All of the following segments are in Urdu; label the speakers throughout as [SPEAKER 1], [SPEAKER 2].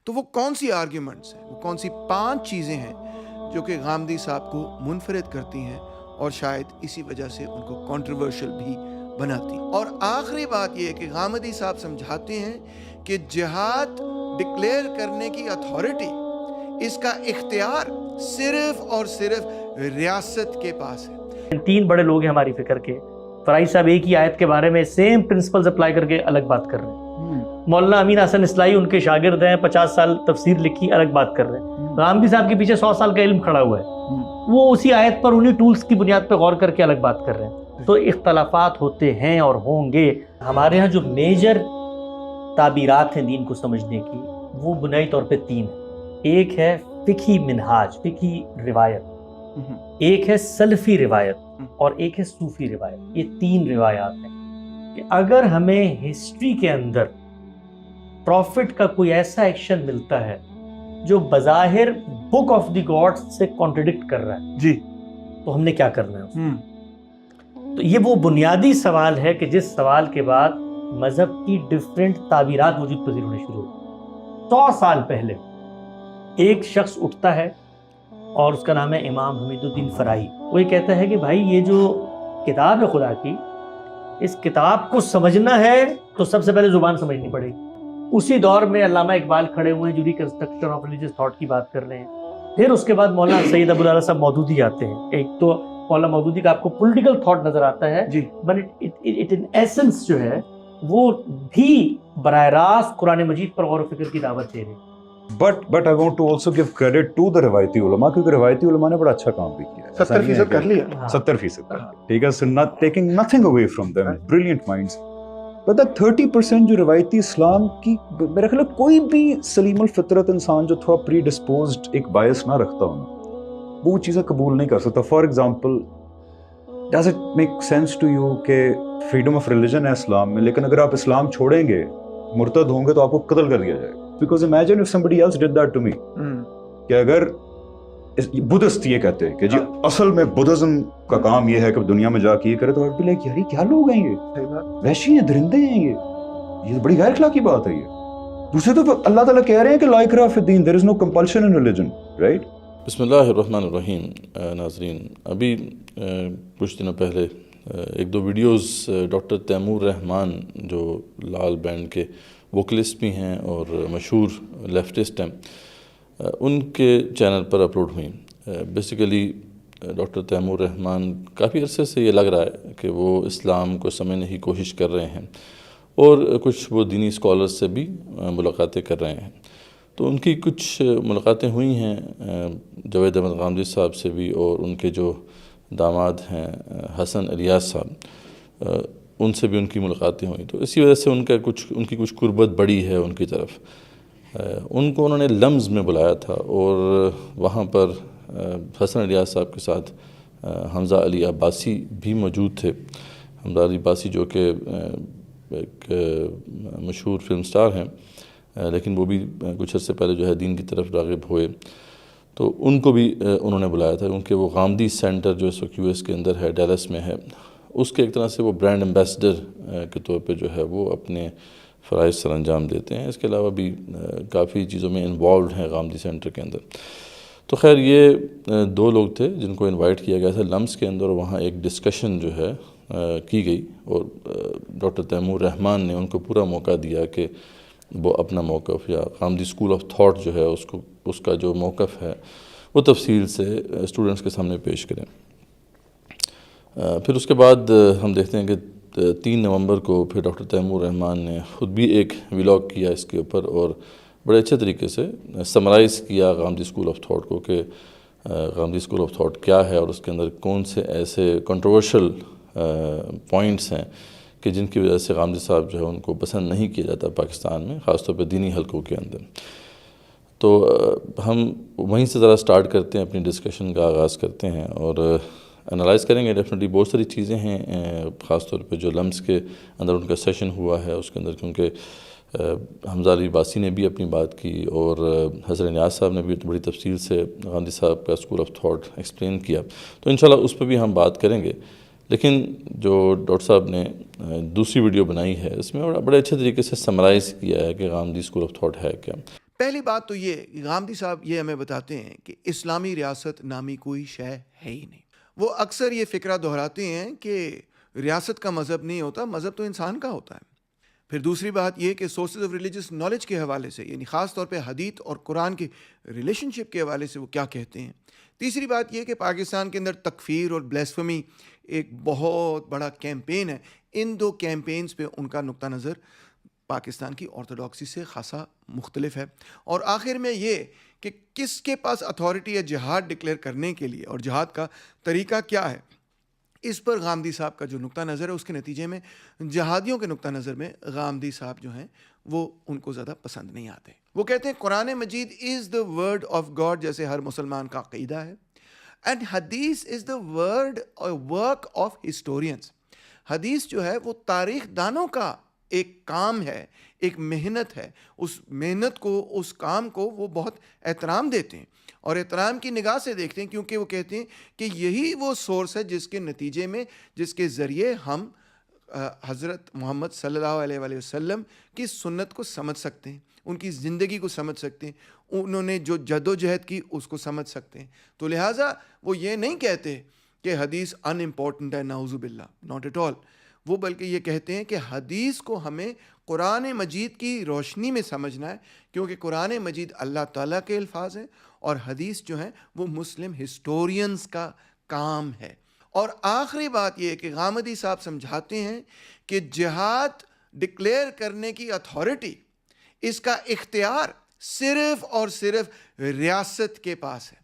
[SPEAKER 1] تو وہ کون سی آرگیومنٹس ہیں، وہ کون سی 5 چیزیں ہیں جو کہ غامدی صاحب کو منفرد کرتی ہیں اور شاید اسی وجہ سے ان کو کنٹروورشل بھی بناتی. اور آخری بات یہ ہے کہ غامدی صاحب سمجھاتے ہیں کہ جہاد ڈکلیئر کرنے کی اتھارٹی، اس کا اختیار صرف اور صرف ریاست کے پاس ہے.
[SPEAKER 2] 3 بڑے لوگ ہیں ہماری فکر کے. فرائی صاحب ایک ہی آیت کے بارے میں سیم پرنسپلز اپلائی کر کے الگ بات کر رہے ہیں. مولانا امین حسن اصلاحی ان کے شاگرد ہیں، 50 سال تفسیر لکھی، الگ بات کر رہے ہیں. غامدی صاحب کے پیچھے 100 سال کا علم کھڑا ہوا ہے، وہ اسی آیت پر انہی ٹولز کی بنیاد پہ غور کر کے الگ بات کر رہے ہیں. تو اختلافات ہوتے ہیں اور ہوں گے. ہمارے ہاں جو میجر تعبیرات ہیں دین کو سمجھنے کی، وہ بنیادی طور پہ 3 ہیں. ایک ہے فقہی منہاج، فقہی روایت، ایک ہے سلفی روایت، اور ایک ہے صوفی روایت. یہ 3 روایات ہیں کہ اگر ہمیں ہسٹری کے اندر پروفٹ کا کوئی ایسا ایکشن ملتا ہے جو بظاہر بک آف دی گاڈ سے کانٹرڈکٹ کر رہا ہے
[SPEAKER 1] جی،
[SPEAKER 2] تو ہم نے کیا کرنا ہے. تو یہ وہ بنیادی سوال ہے کہ جس سوال کے بعد مذہب کی ڈیفرنٹ تعبیرات وجود پذیر ہونے شروع ہوئی. 100 سال پہلے ایک شخص اٹھتا ہے اور اس کا نام ہے امام حمید الدین فرائی. وہ یہ کہتا ہے کہ بھائی یہ جو کتاب ہے خدا کی، اس کتاب کو سمجھنا ہے تو سب سے پہلے زبان سمجھنی پڑے گی. اسی دور میں علامہ اقبال کھڑے ہوئے ہیں جو ریکنسٹرکشن آف ریلیجیس تھاٹ کی بات کر رہے ہیں. پھر اس کے بعد مولانا سید ابو العلا صاحب مودودی آتے ہیں. ایک تو مولانا مودودی کا آپ کو پولیٹیکل تھاٹ نظر آتا ہے، بٹ اٹ ان ایسنس جو ہے وہ بھی براہ راست قرآن مجید پر غور و فکر کی دعوت دے رہے ہیں.
[SPEAKER 3] But I want to also give credit to the روایتی علماء، کیونکہ روایتی علماء نے بڑا اچھا کام بھی کیا ہے.
[SPEAKER 1] 70% کر لیا.
[SPEAKER 3] 70% ٹھیک ہے. So not taking nothing away from them, brilliant minds. But that 30% جو روایتی اسلام کی، میرا خیال ہے کوئی بھی سلیم الفطرت انسان جو تھوڑا پری ڈسپوزڈ ایک بائس نہ رکھتا ہو، وہ چیزیں قبول نہیں کر سکتا. For example, does it make sense to you کہ فریڈم آف ریلیجن ہے اسلام میں، لیکن اگر آپ اسلام چھوڑیں گے، مرتد ہوں گے تو آپ کو قتل کر دیا جائے گا. Because imagine if somebody else did that to me. کہ اگر بدھسٹ یہ کہتے ہیں کہ جی اصل میں بدھزم کا کام یہ ہے کہ دنیا میں جا کے یہ کرے، تو آپ بھی لائک یار یہ کیا لوگ ہیں، یہ وحشی ہیں، درندے ہیں، یہ بڑی غیر اخلاقی بات ہے. یہ دوسرے تو اللہ تعالیٰ کہہ رہے ہیں کہ لا اکراہ فی الدین، there is no compulsion in religion, right?
[SPEAKER 4] بسم اللہ الرحمن الرحیم. ناظرین، ابھی کچھ دنوں پہلے 1-2 ویڈیوز ڈاکٹر تیمور رحمان جو لال بینڈ کے ووکلسٹ بھی ہیں اور مشہور لیفٹسٹ ہیں، ان کے چینل پر اپلوڈ ہوئیں. بیسیکلی ڈاکٹر تیمور رحمان کافی عرصے سے یہ لگ رہا ہے کہ وہ اسلام کو سمجھنے کی کوشش کر رہے ہیں، اور کچھ وہ دینی اسکالرز سے بھی ملاقاتیں کر رہے ہیں. تو ان کی کچھ ملاقاتیں ہوئی ہیں جاوید احمد غامدی صاحب سے بھی، اور ان کے جو داماد ہیں حسن الیاس صاحب، ان سے بھی ان کی ملاقاتیں ہوئیں. تو اسی وجہ سے ان کی کچھ قربت بڑی ہے ان کی طرف. ان کو انہوں نے لمز میں بلایا تھا، اور وہاں پر حسن الیاس صاحب کے ساتھ حمزہ علی عباسی بھی موجود تھے. حمزہ علی عباسی جو کہ ایک مشہور فلم سٹار ہیں، لیکن وہ بھی کچھ عرصے پہلے جو ہے دین کی طرف راغب ہوئے. تو ان کو بھی انہوں نے بلایا تھا، کیونکہ وہ غامدی سینٹر جو اس وقت US کے اندر ہے، ڈیلس میں ہے، اس کے ایک طرح سے وہ برانڈ ایمبیسڈر کے طور پہ جو ہے وہ اپنے فرائض سر انجام دیتے ہیں. اس کے علاوہ بھی کافی چیزوں میں انوالوڈ ہیں غامدی سینٹر کے اندر. تو خیر، یہ 2 لوگ تھے جن کو انوائٹ کیا گیا تھا لمز کے اندر، وہاں ایک ڈسکشن جو ہے کی گئی، اور ڈاکٹر تیمور رحمان نے ان کو پورا موقع دیا کہ وہ اپنا موقف، یا غامدی اسکول آف تھاٹ جو ہے اس کا جو موقف ہے وہ تفصیل سے اسٹوڈنٹس کے سامنے پیش کریں. پھر اس کے بعد ہم دیکھتے ہیں کہ 3 نومبر کو پھر ڈاکٹر تیمور رحمان نے خود بھی ایک ولاگ کیا اس کے اوپر، اور بڑے اچھے طریقے سے سمرائز کیا غامدی اسکول آف تھاٹ کو، کہ غامدی اسکول آف تھاٹ کیا ہے، اور اس کے اندر کون سے ایسے کنٹروورشل پوائنٹس ہیں کہ جن کی وجہ سے غامدی صاحب جو ہے ان کو پسند نہیں کیا جاتا پاکستان میں، خاص طور پہ دینی حلقوں کے اندر. تو ہم وہیں سے ذرا سٹارٹ کرتے ہیں، اپنی ڈسکشن کا آغاز کرتے ہیں، اور انالائز کریں گے. ڈیفینیٹلی بہت ساری چیزیں ہیں، خاص طور پہ جو لمز کے اندر ان کا سیشن ہوا ہے اس کے اندر، کیونکہ حمزہ علی عباسی نے بھی اپنی بات کی، اور حسن الیاس صاحب نے بھی بڑی تفصیل سے غامدی صاحب کا اسکول آف تھاٹ ایکسپلین کیا. تو انشاءاللہ اس پہ بھی ہم بات کریں گے. لیکن جو ڈاکٹر صاحب نے دوسری ویڈیو بنائی ہے، اس میں بڑے اچھے طریقے سے سمرائز کیا ہے کہ غامدی اسکول آف تھاٹ ہے کیا.
[SPEAKER 1] پہلی بات تو یہ غامدی صاحب یہ ہمیں بتاتے ہیں کہ اسلامی ریاست نامی کوئی شے ہے ہی نہیں. وہ اکثر یہ فکرہ دہراتے ہیں کہ ریاست کا مذہب نہیں ہوتا، مذہب تو انسان کا ہوتا ہے. پھر دوسری بات یہ کہ سورسز آف ریلیجس نالج کے حوالے سے، یعنی خاص طور پہ حدیث اور قرآن کے ریلیشن شپ کے حوالے سے وہ کیا کہتے ہیں. تیسری بات یہ کہ پاکستان کے اندر تکفیر اور بلیسفمی ایک بہت بڑا کیمپین ہے. ان دو کیمپینز پہ ان کا نقطہ نظر پاکستان کی آرتھوڈاکسی سے خاصا مختلف ہے. اور آخر میں یہ کہ کس کے پاس اتھارٹی ہے جہاد ڈکلیئر کرنے کے لیے اور جہاد کا طریقہ کیا ہے، اس پر غامدی صاحب کا جو نقطہ نظر ہے اس کے نتیجے میں جہادیوں کے نقطہ نظر میں غامدی صاحب جو ہیں وہ ان کو زیادہ پسند نہیں آتے. وہ کہتے ہیں قرآن مجید از دا ورڈ آف گاڈ، جیسے ہر مسلمان کا عقیدہ ہے، اینڈ حدیث از دا ورڈ اور ورک آف ہسٹورینس. حدیث جو ہے وہ تاریخ دانوں کا ایک کام ہے، ایک محنت ہے. اس محنت کو، اس کام کو وہ بہت احترام دیتے ہیں اور احترام کی نگاہ سے دیکھتے ہیں، کیونکہ وہ کہتے ہیں کہ یہی وہ سورس ہے جس کے نتیجے میں، جس کے ذریعے ہم حضرت محمد صلی اللہ علیہ وآلہ وسلم کی سنت کو سمجھ سکتے ہیں، ان کی زندگی کو سمجھ سکتے ہیں، انہوں نے جو جد و جہد کی اس کو سمجھ سکتے ہیں. تو لہٰذا وہ یہ نہیں کہتے کہ حدیث ان امپورٹنٹ ہے، نعوذ باللہ، ناٹ ایٹ آل. وہ بلکہ یہ کہتے ہیں کہ حدیث کو ہمیں قرآن مجید کی روشنی میں سمجھنا ہے، کیونکہ قرآن مجید اللہ تعالیٰ کے الفاظ ہیں اور حدیث جو ہیں وہ مسلم ہسٹورینز کا کام ہے. اور آخری بات یہ ہے کہ غامدی صاحب سمجھاتے ہیں کہ جہاد ڈکلیئر کرنے کی اتھارٹی، اس کا اختیار صرف اور صرف ریاست کے پاس ہے.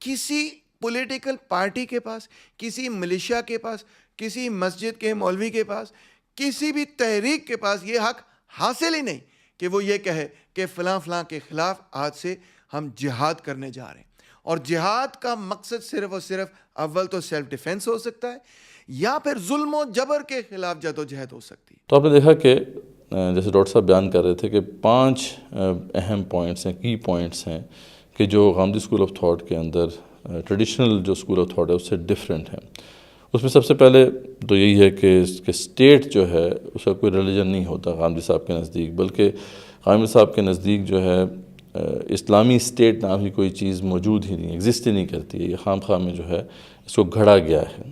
[SPEAKER 1] کسی پولیٹیکل پارٹی کے پاس، کسی ملیشیا کے پاس، کسی مسجد کے مولوی کے پاس، کسی بھی تحریک کے پاس یہ حق حاصل ہی نہیں کہ وہ یہ کہے کہ فلاں فلاں کے خلاف آج سے ہم جہاد کرنے جا رہے ہیں. اور جہاد کا مقصد صرف اور صرف اول تو سیلف ڈیفense ہو سکتا ہے یا پھر ظلم و جبر کے خلاف جد و جہد ہو سکتی ہے.
[SPEAKER 4] تو آپ نے دیکھا کہ جیسے ڈاکٹر صاحب بیان کر رہے تھے کہ 5 اہم پوائنٹس ہیں، کی پوائنٹس ہیں کہ جو غامدی اسکول آف تھاٹ کے اندر ٹریڈیشنل جو اسکول آف تھاٹ ہے اس سے ڈفرینٹ ہیں. اس میں سب سے پہلے تو یہی ہے کہ اسٹیٹ جو ہے اس کا کوئی ریلیجن نہیں ہوتا غامدی صاحب کے نزدیک، بلکہ غامدی صاحب کے نزدیک جو ہے اسلامی اسٹیٹ نام کی کوئی چیز موجود ہی نہیں، ایگزسٹ ہی نہیں کرتی ہے. یہ خام خواہ میں جو ہے اس کو گھڑا گیا ہے.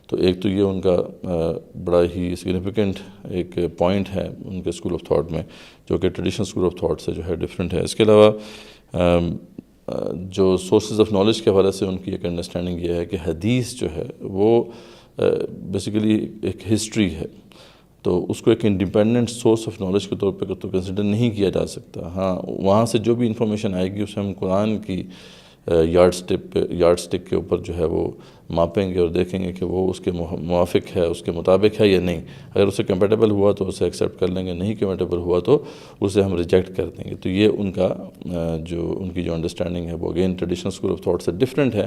[SPEAKER 4] تو ایک تو یہ ان کا بڑا ہی سگنیفیکنٹ ایک پوائنٹ ہے ان کے اسکول آف تھاٹ میں، جو کہ ٹریڈیشنل اسکول آف تھاٹ سے جو ہے ڈفرینٹ ہے. اس کے علاوہ جو سورسز آف نالج کے حوالے سے ان کی ایک انڈرسٹینڈنگ یہ ہے کہ حدیث جو ہے وہ بیسیکلی ایک ہسٹری ہے، تو اس کو ایک انڈیپینڈنٹ سورس آف نالج کے طور پہ تو کنسیڈر نہیں کیا جا سکتا. ہاں، وہاں سے جو بھی انفارمیشن آئے گی اسے ہم قرآن کی یارڈ سٹک کے اوپر جو ہے وہ ماپیں گے اور دیکھیں گے کہ وہ اس کے موافق ہے، اس کے مطابق ہے یا نہیں. اگر اسے کمپیٹیبل ہوا تو اسے ایکسیپٹ کر لیں گے، نہیں کمپیٹیبل ہوا تو اسے ہم ریجیکٹ کر دیں گے. تو یہ ان کا ان کی جو انڈرسٹینڈنگ ہے وہ again traditional school of thought سے ڈفرینٹ ہے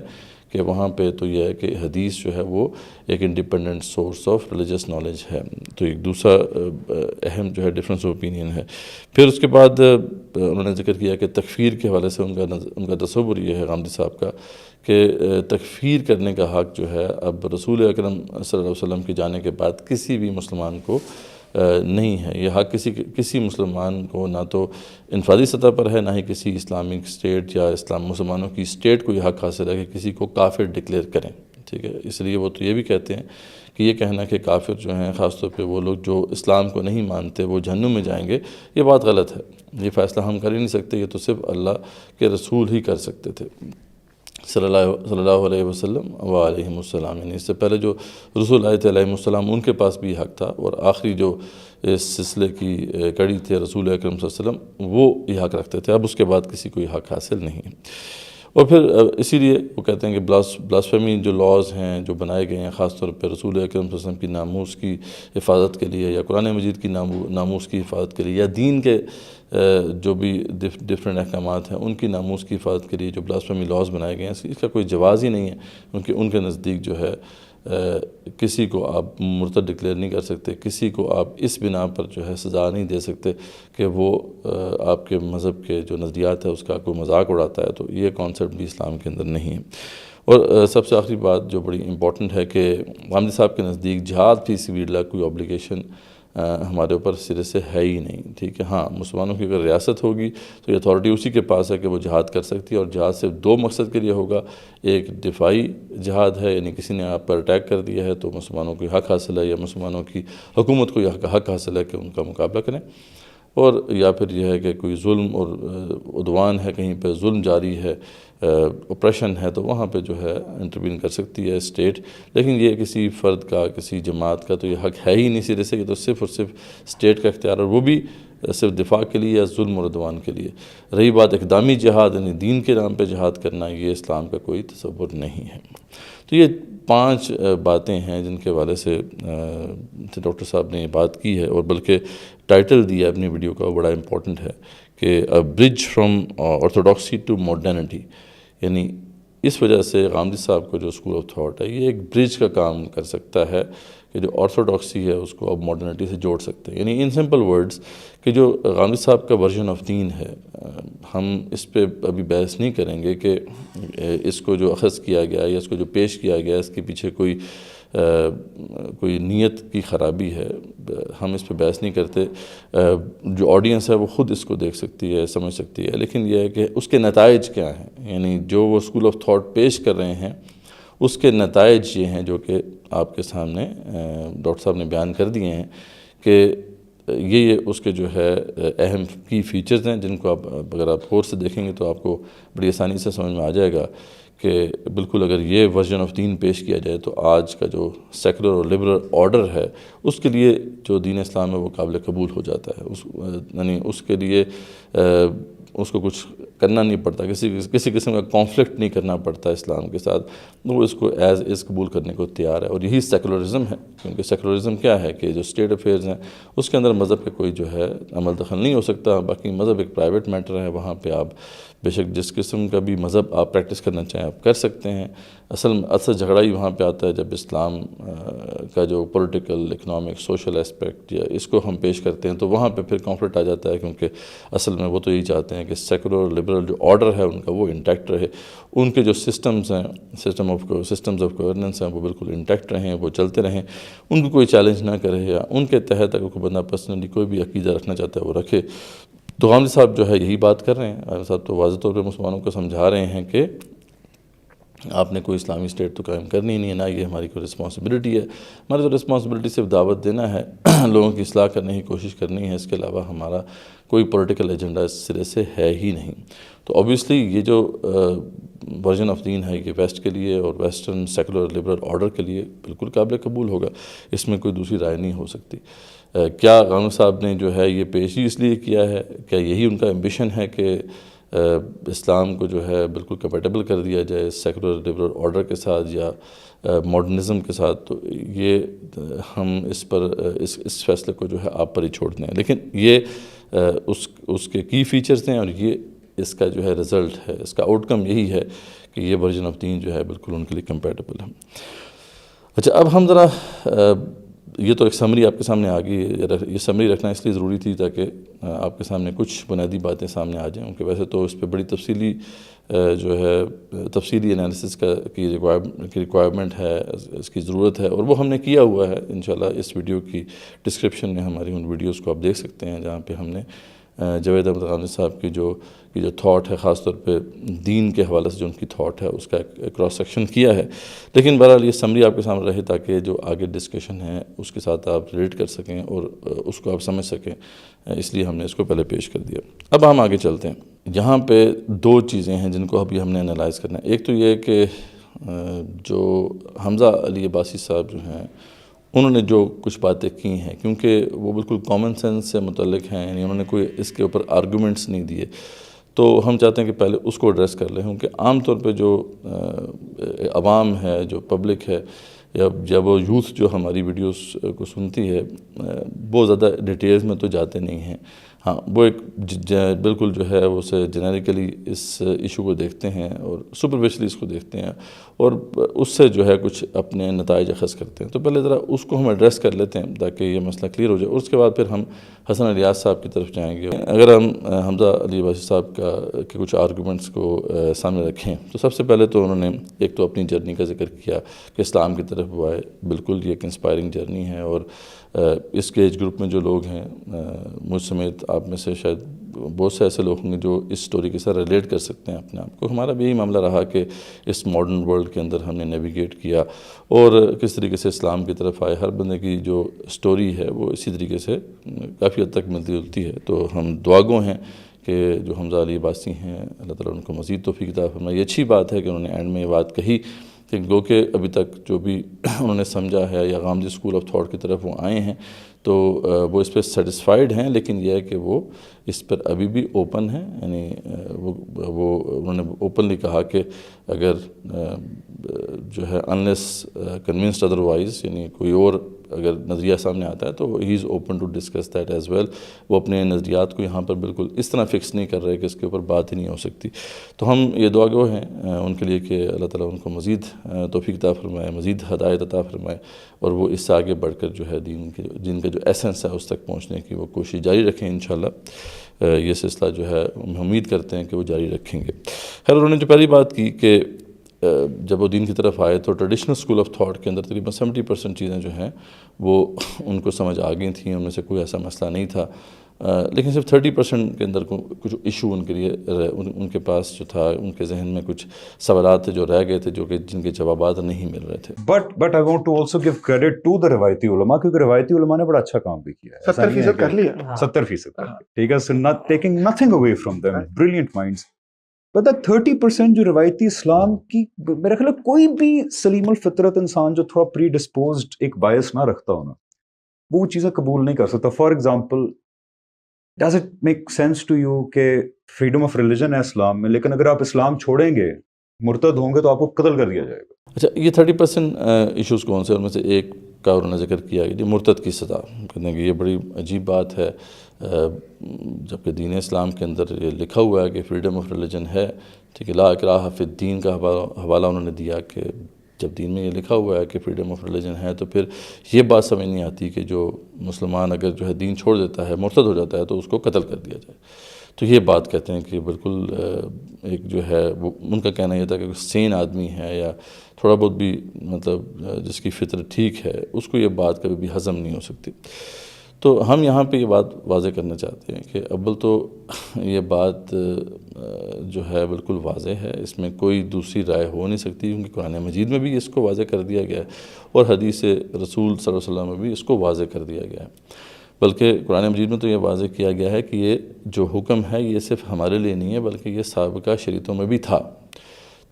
[SPEAKER 4] کہ وہاں پہ تو یہ ہے کہ حدیث جو ہے وہ ایک independent source of religious knowledge ہے. تو ایک دوسرا اہم جو ہے ڈفرینس آف اوپینین ہے. پھر اس کے بعد انہوں نے ذکر کیا کہ تکفیر کے حوالے سے ان کا تصور یہ ہے غامدی صاحب کا کہ تکفیر کرنے کا حق جو ہے اب رسول اکرم صلی اللہ علیہ وسلم کے جانے کے بعد کسی بھی مسلمان کو نہیں ہے. یہ حق کسی مسلمان کو نہ تو انفرادی سطح پر ہے، نہ ہی کسی اسلامک اسٹیٹ یا مسلمانوں کی اسٹیٹ کو یہ حق حاصل ہے کہ کسی کو کافر ڈکلیئر کریں. ٹھیک ہے، اس لیے وہ تو یہ بھی کہتے ہیں کہ یہ کہنا کہ کافر جو ہیں خاص طور پہ وہ لوگ جو اسلام کو نہیں مانتے وہ جہنم میں جائیں گے، یہ بات غلط ہے. یہ فیصلہ ہم کر ہی نہیں سکتے، یہ تو صرف اللہ کے رسول ہی کر سکتے تھے صلی اللہ علیہ وسلم وعلیہ السلام. یعنی اس سے پہلے جو رسول آئے تھے علیہ السلام ان کے پاس بھی حق تھا، اور آخری جو اس سلسلے کی کڑی تھے رسول اکرم صلی اللہ علیہ وسلم وہ یہ حق رکھتے تھے. اب اس کے بعد کسی کو یہ حق حاصل نہیں ہے. اور پھر اسی لیے وہ کہتے ہیں کہ بلاسفیمی جو لاز ہیں جو بنائے گئے ہیں خاص طور پہ رسول اکرم صلی اللہ علیہ وسلم کی ناموس کی حفاظت کے لیے، یا قرآن مجید کی ناموس کی حفاظت کے لیے، یا دین کے جو بھی ڈفرینٹ احکامات ہیں ان کی ناموس کی حفاظت کے لیے جو بلاسفیمی لاز بنائے گئے ہیں، اس کا کوئی جواز ہی نہیں ہے. کیونکہ ان کے نزدیک جو ہے کسی کو آپ مرتد ڈکلیئر نہیں کر سکتے، کسی کو آپ اس بنا پر جو ہے سزا نہیں دے سکتے کہ وہ آپ کے مذہب کے جو نظریات ہے اس کا کوئی مذاق اڑاتا ہے. تو یہ کانسیپٹ بھی اسلام کے اندر نہیں ہے. اور سب سے آخری بات جو بڑی امپورٹنٹ ہے کہ غامدی صاحب کے نزدیک جہاد فی سبیل اللہ کوئی اوبلیگیشن ہمارے اوپر سرے سے ہے ہی نہیں، ٹھیک ہے۔ ہاں، مسلمانوں کی اگر ریاست ہوگی تو یہ اتھارٹی اسی کے پاس ہے کہ وہ جہاد کر سکتی ہے، اور جہاد صرف دو مقصد کے لیے ہوگا۔ ایک دفاعی جہاد ہے، یعنی کسی نے آپ پر اٹیک کر دیا ہے تو مسلمانوں کو حق حاصل ہے، یا مسلمانوں کی حکومت کو یہ حق حاصل ہے کہ ان کا مقابلہ کریں، اور یا پھر یہ ہے کہ کوئی ظلم اور عدوان ہے، کہیں پہ ظلم جاری ہے، اپریشن ہے، تو وہاں پہ جو ہے انٹروین کر سکتی ہے اسٹیٹ۔ لیکن یہ کسی فرد کا، کسی جماعت کا تو یہ حق ہے ہی نہیں سرے سے، یہ تو صرف اور صرف اسٹیٹ کا اختیار ہے، اور وہ بھی صرف دفاع کے لیے یا ظلم اور عدوان کے لیے۔ رہی بات اقدامی جہاد، یعنی دین کے نام پہ جہاد کرنا، یہ اسلام کا کوئی تصور نہیں ہے۔ تو یہ 5 باتیں ہیں جن کے حوالے سے ڈاکٹر صاحب نے یہ بات کی ہے، اور بلکہ ٹائٹل دیا اپنی ویڈیو کا، وہ بڑا امپورٹنٹ ہے کہ برج فرام آرتھوڈاکسی ٹو ماڈرنٹی، یعنی اس وجہ سے غامدی صاحب کو جو اسکول آف تھاٹ ہے یہ ایک برج کا کام کر سکتا ہے کہ جو آرتھوڈاکسی ہے اس کو اب ماڈرنٹی سے جوڑ سکتے ہیں۔ یعنی ان سمپل ورڈز کہ جو غامدی صاحب کا ورژن آف دین ہے، ہم اس پہ ابھی بحث نہیں کریں گے کہ اس کو جو اخذ کیا گیا یا اس کو جو پیش کیا گیا اس کے پیچھے کوئی نیت کی خرابی ہے، ہم اس پہ بحث نہیں کرتے۔ جو آڈینس ہے وہ خود اس کو دیکھ سکتی ہے، سمجھ سکتی ہے، لیکن یہ ہے کہ اس کے نتائج کیا ہیں، یعنی جو وہ اسکول آف تھاٹ پیش کر رہے ہیں اس کے نتائج یہ ہیں جو کہ آپ کے سامنے ڈاکٹر صاحب نے بیان کر دیے ہیں کہ یہ اس کے جو ہے اہم کی فیچرز ہیں، جن کو اگر آپ غور سے دیکھیں گے تو آپ کو بڑی آسانی سے سمجھ میں آ جائے گا کہ بالکل اگر یہ ورژن آف دین پیش کیا جائے تو آج کا جو سیکولر اور لبرل آرڈر ہے اس کے لیے جو دین اسلام ہے وہ قابل قبول ہو جاتا ہے، یعنی اس کے لیے اس کو کچھ کرنا نہیں پڑتا، کسی قسم کا کانفلکٹ نہیں کرنا پڑتا اسلام کے ساتھ، وہ اس کو ایز از قبول کرنے کو تیار ہے۔ اور یہی سیکولرزم ہے، کیونکہ سیکولرزم کیا ہے کہ جو اسٹیٹ افیئرز ہیں اس کے اندر مذہب کا کوئی جو ہے عمل دخل نہیں ہو سکتا، باقی مذہب ایک پرائیویٹ میٹر ہے، وہاں پہ آپ بے شک جس قسم کا بھی مذہب آپ پریکٹس کرنا چاہیں آپ کر سکتے ہیں۔ اصل جھگڑا ہی وہاں پہ آتا ہے جب اسلام کا جو پولیٹیکل، اکنامک، سوشل اسپیکٹ یا اس کو ہم پیش کرتے ہیں تو وہاں پہ پھر کانفلکٹ آ جاتا ہے، کیونکہ اصل میں وہ تو یہی چاہتے ہیں کہ سیکولر اور لبرل جو آرڈر ہے ان کا وہ انٹیکٹ رہے، ان کے جو سسٹمز ہیں، سسٹمز آف گورننس ہیں وہ بالکل انٹیکٹ رہیں، وہ چلتے رہیں، ان کو کوئی چیلنج نہ کرے، یا ان کے تحت اگر کوئی بندہ پرسنلی کوئی بھی عقیدہ رکھنا چاہتا ہے وہ رکھے۔ تو غامدی صاحب جو ہے یہی بات کر رہے ہیں، غامدی صاحب تو واضح طور پہ مسلمانوں کو سمجھا رہے ہیں کہ آپ نے کوئی اسلامی اسٹیٹ تو قائم کرنی نہیں ہے، نہ یہ ہماری کوئی رسپانسبلٹی ہے، ہماری تو رسپانسبلٹی صرف دعوت دینا ہے، لوگوں کی اصلاح کرنے کی کوشش کرنی ہے، اس کے علاوہ ہمارا کوئی پولیٹیکل ایجنڈا اس سرے سے ہے ہی نہیں۔ تو اوبیسلی یہ جو ورژن آف دین ہے یہ ویسٹ کے لیے اور ویسٹرن سیکولر لبرل آرڈر کے لیے بالکل قابل قبول ہوگا، اس میں کوئی دوسری رائے نہیں ہو سکتی۔ کیا غامدی صاحب نے جو ہے یہ پیش ہی اس لیے کیا ہے، کیا یہی ان کا ایمبیشن ہے کہ اسلام کو جو ہے بالکل کمپیٹیبل کر دیا جائے سیکولر لبرل آرڈر کے ساتھ یا ماڈرنزم کے ساتھ؟ تو یہ ہم اس فیصلے کو جو ہے آپ پر ہی چھوڑ دیں، لیکن یہ اس کے کی فیچرز ہیں اور یہ اس کا جو ہے رزلٹ ہے، اس کا آؤٹ کم یہی ہے کہ یہ ورژن آف دین جو ہے بالکل ان کے لیے کمپیٹیبل ہے۔ اچھا، اب ہم ذرا یہ تو ایک سمری آپ کے سامنے آ گئی، یہ سمری رکھنا اس لیے ضروری تھی تاکہ آپ کے سامنے کچھ بنیادی باتیں سامنے آ جائیں، کیونکہ ویسے تو اس پہ بڑی تفصیلی انالیسس کی ریکوائرمنٹ ہے، اس کی ضرورت ہے، اور وہ ہم نے کیا ہوا ہے۔ انشاءاللہ اس ویڈیو کی ڈسکرپشن میں ہماری ان ویڈیوز کو آپ دیکھ سکتے ہیں جہاں پہ ہم نے جاوید احمد غامدی صاحب کی جو تھاٹ ہے، خاص طور پہ دین کے حوالے سے جو ان کی تھاٹ ہے اس کا کراس سیکشن کیا ہے، لیکن بہرحال یہ سمری آپ کے سامنے رہے تاکہ جو آگے ڈسکشن ہے اس کے ساتھ آپ ریلیٹ کر سکیں اور اس کو آپ سمجھ سکیں، اس لیے ہم نے اس کو پہلے پیش کر دیا۔ اب ہم آگے چلتے ہیں۔ یہاں پہ 2 چیزیں ہیں جن کو ابھی ہم نے انالائز کرنا ہے۔ ایک تو یہ کہ جو حمزہ علی عباسی صاحب جو ہیں انہوں نے جو کچھ باتیں کی ہیں، کیونکہ وہ بالکل کامن سینس سے متعلق ہیں، یعنی انہوں نے کوئی اس کے اوپر آرگومنٹس نہیں دیے، تو ہم چاہتے ہیں کہ پہلے اس کو ایڈریس کر لیں، کیونکہ عام طور پہ جو عوام ہے، جو پبلک ہے، یا جب وہ یوتھ جو ہماری ویڈیوز کو سنتی ہے، بہت زیادہ ڈیٹیلز میں تو جاتے نہیں ہیں۔ ہاں وہ ایک بالکل جو ہے وہ اسے جنریکلی اس ایشو کو دیکھتے ہیں اور سپرفیشلی اس کو دیکھتے ہیں اور اس سے جو ہے کچھ اپنے نتائج اخذ کرتے ہیں. تو پہلے ذرا اس کو ہم ایڈریس کر لیتے ہیں تاکہ یہ مسئلہ کلیئر ہو جائے, اور اس کے بعد پھر ہم حسن الیاس صاحب کی طرف جائیں گے. اگر ہم حمزہ علی عباسی صاحب کے کچھ آرگومنٹس کو سامنے رکھیں تو سب سے پہلے تو انہوں نے ایک تو اپنی جرنی کا ذکر کیا کہ اسلام کی طرف وہ آئے. بالکل یہ ایک انسپائرنگ جرنی ہے, اور اس کے ایج گروپ میں جو لوگ ہیں, مجھ سمیت آپ میں سے شاید بہت سے ایسے لوگ ہوں گے جو اس سٹوری کے ساتھ ریلیٹ کر سکتے ہیں اپنے آپ کو. ہمارا بھی یہی معاملہ رہا کہ اس ماڈرن ورلڈ کے اندر ہم نے نیویگیٹ کیا اور کس طریقے سے اسلام کی طرف آئے. ہر بندے کی جو سٹوری ہے وہ اسی طریقے سے کافی حد تک ملتی جلتی ہے. تو ہم دعاگو ہیں کہ جو حمزہ علی عباسی ہیں, اللہ تعالیٰ ان کو مزید توفیق عطا فرمائے. یہ اچھی بات ہے کہ انہوں نے اینڈ میں یہ بات کہی کہ گو کہ ابھی تک جو بھی انہوں نے سمجھا ہے یا غامدی اسکول آف تھاٹ کی طرف وہ آئے ہیں تو وہ اس پہ سیٹسفائیڈ ہیں, لیکن یہ ہے کہ وہ اس پر ابھی بھی اوپن ہیں. یعنی وہ انہوں نے اوپنلی کہا کہ اگر جو ہے انلیس کنونسڈ ادروائز, یعنی کوئی اور اگر نظریہ سامنے آتا ہے تو he is open to discuss that as well. وہ اپنے نظریات کو یہاں پر بالکل اس طرح فکس نہیں کر رہے کہ اس کے اوپر بات ہی نہیں ہو سکتی. تو ہم یہ دعا گو ہیں ان کے لیے کہ اللہ تعالیٰ ان کو مزید توفیق عطا فرمائے, مزید ہدایت عطا فرمائے, اور وہ اس سے آگے بڑھ کر جو ہے دین کا جو ایسنس ہے اس تک پہنچنے کی وہ کوشش جاری رکھیں انشاءاللہ. یہ سلسلہ جو ہے ہم امید کرتے ہیں کہ وہ جاری رکھیں گے. خیر, انہوں نے جو پہلی بات کی کہ جب وہ دین کی طرف آئے تو ٹریڈیشنل اسکول آف تھاٹ کے اندر تقریباً 70% چیزیں جو ہیں وہ ان کو سمجھ آ گئی تھیں, ان میں سے کوئی ایسا مسئلہ نہیں تھا, لیکن صرف 30% کے اندر کچھ ایشو ان کے لیے ان کے پاس جو تھا, ان کے ذہن میں کچھ سوالات تھے جو رہ گئے تھے جو کہ جن کے جوابات نہیں مل رہے تھے.
[SPEAKER 3] But I want to also give credit to the روایتی علماء, کیونکہ روایتی علماء نے بڑا اچھا کام بھی کیا ہے.
[SPEAKER 1] 70% کر لیا.
[SPEAKER 3] 70% ٹھیک ہے, so not taking nothing away from them, brilliant minds. but that 30% جو روایتی اسلام کی, میرا خیال ہے کوئی بھی سلیم الفطرت انسان جو تھوڑا پری ڈسپوزڈ ایک بائس نہ رکھتا ہو نا, وہ چیزیں قبول نہیں کر سکتا. For example, does it make sense to you کہ فریڈم آف ریلیجن ہے اسلام میں, لیکن اگر آپ اسلام چھوڑیں گے, مرتد ہوں گے, تو آپ کو قتل کر دیا جائے گا.
[SPEAKER 4] اچھا, یہ 30% ایشوز کون سے؟ ان میں سے ایک کا انہوں نے ذکر کیا کہ مرتد کی سزا. کہتے ہیں کہ یہ بڑی عجیب بات ہے, جبکہ دین اسلام کے اندر یہ لکھا ہوا ہے کہ فریڈم آف ریلیجن ہے. ٹھیک ہے, لا اکراہ فی الدین کا حوالہ انہوں نے دیا کہ جب دین میں یہ لکھا ہوا ہے کہ فریڈم آف ریلیجن ہے, تو پھر یہ بات سمجھ نہیں آتی کہ جو مسلمان اگر جو ہے دین چھوڑ دیتا ہے, مرتد ہو جاتا ہے, تو اس کو قتل کر دیا جائے. تو یہ بات کہتے ہیں کہ بالکل ایک جو ہے وہ ان کا کہنا یہ تھا کہ سین آدمی ہے یا تھوڑا بہت بھی مطلب جس کی فطرت ٹھیک ہے, اس کو یہ بات کبھی بھی ہضم نہیں ہو سکتی. تو ہم یہاں پہ یہ بات واضح کرنا چاہتے ہیں کہ اول تو یہ بات جو ہے بالکل واضح ہے, اس میں کوئی دوسری رائے ہو نہیں سکتی, کیونکہ قرآن مجید میں بھی اس کو واضح کر دیا گیا ہے اور حدیث رسول صلی اللہ علیہ وسلم میں بھی اس کو واضح کر دیا گیا ہے. بلکہ قرآن مجید میں تو یہ واضح کیا گیا ہے کہ یہ جو حکم ہے یہ صرف ہمارے لیے نہیں ہے, بلکہ یہ سابقہ شریعتوں میں بھی تھا.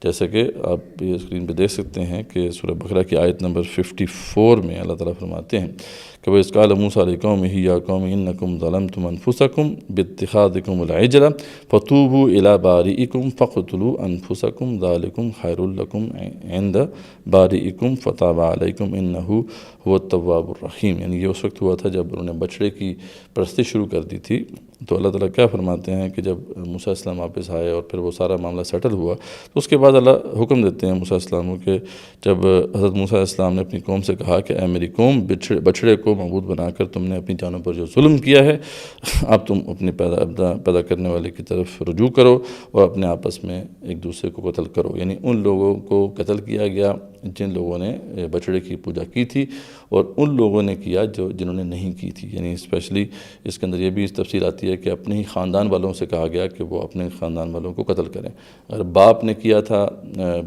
[SPEAKER 4] جیسے کہ آپ یہ اسکرین پہ دیکھ سکتے ہیں کہ سورہ بقرہ کی آیت نمبر 54 میں اللہ تعالیٰ فرماتے ہیں کہ وَإِذْ قَالَ مُوسَىٰ لِقَوْمِهِ يَا قَوْمِ إِنَّكُمْ ظَلَمْتُمْ أَنفُسَكُمْ بِاتِّخَاذِكُمُ الْعِجْلَ فَتُوبُوا إِلَىٰ بَارِئِكُمْ فَاقْتُلُوا أَنفُسَكُمْ ذَٰلِكُمْ خَيْرٌ لَكُمْ عِندَ بَارِئِكُمْ فَتَابَ عَلَيْكُمْ إِنَّهُ هُوَ التَّوَّابُ الرَّحِيمُ. یعنی یہ اس وقت ہوا تھا جب انہوں نے بچڑے کی پرستی شروع کر دی تھی. تو اللہ تعالیٰ کیا فرماتے ہیں کہ جب موسیٰ علیہ السلام واپس آئے اور پھر وہ سارا معاملہ سیٹل ہوا, تو اس کے بعد اللہ حکم دیتے ہیں موسیٰ علیہ السلام کو کہ جب حضرت موسیٰ علیہ السلام نے اپنی قوم سے کہا کہ اے میری قوم, بچڑے کو معبود بنا کر تم نے اپنی جانوں پر جو ظلم کیا ہے, اب تم اپنے پیدا کرنے والے کی طرف رجوع کرو اور اپنے آپس میں ایک دوسرے کو قتل کرو. یعنی ان لوگوں کو قتل کیا گیا جن لوگوں نے بچڑے کی پوجا کی تھی, اور ان لوگوں نے کیا جنہوں نے نہیں کی تھی. یعنی اسپیشلی اس کے اندر یہ بھی تفصیل آتی ہے کہ اپنے ہی خاندان والوں سے کہا گیا کہ وہ اپنے خاندان والوں کو قتل کریں. اگر باپ نے کیا تھا,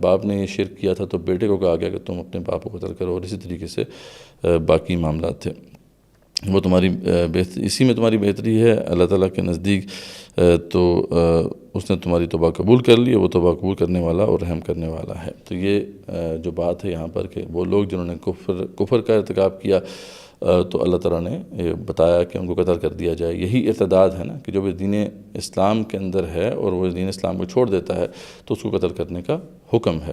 [SPEAKER 4] باپ نے یہ شرک کیا تھا, تو بیٹے کو کہا گیا کہ تم اپنے باپ کو قتل کرو, اور اسی طریقے سے باقی معاملات تھے. وہ تمہاری اسی میں تمہاری بہتری ہے اللہ تعالیٰ کے نزدیک. تو اس نے تمہاری توبہ قبول کر لی, وہ توبہ قبول کرنے والا اور رحم کرنے والا ہے. تو یہ جو بات ہے یہاں پر کہ وہ لوگ جنہوں نے کفر کا ارتکاب کیا, تو اللہ تعالیٰ نے یہ بتایا کہ ان کو قتل کر دیا جائے. یہی ارتداد ہے نا کہ جو بھی دین اسلام کے اندر ہے اور وہ دین اسلام کو چھوڑ دیتا ہے تو اس کو قتل کرنے کا حکم ہے.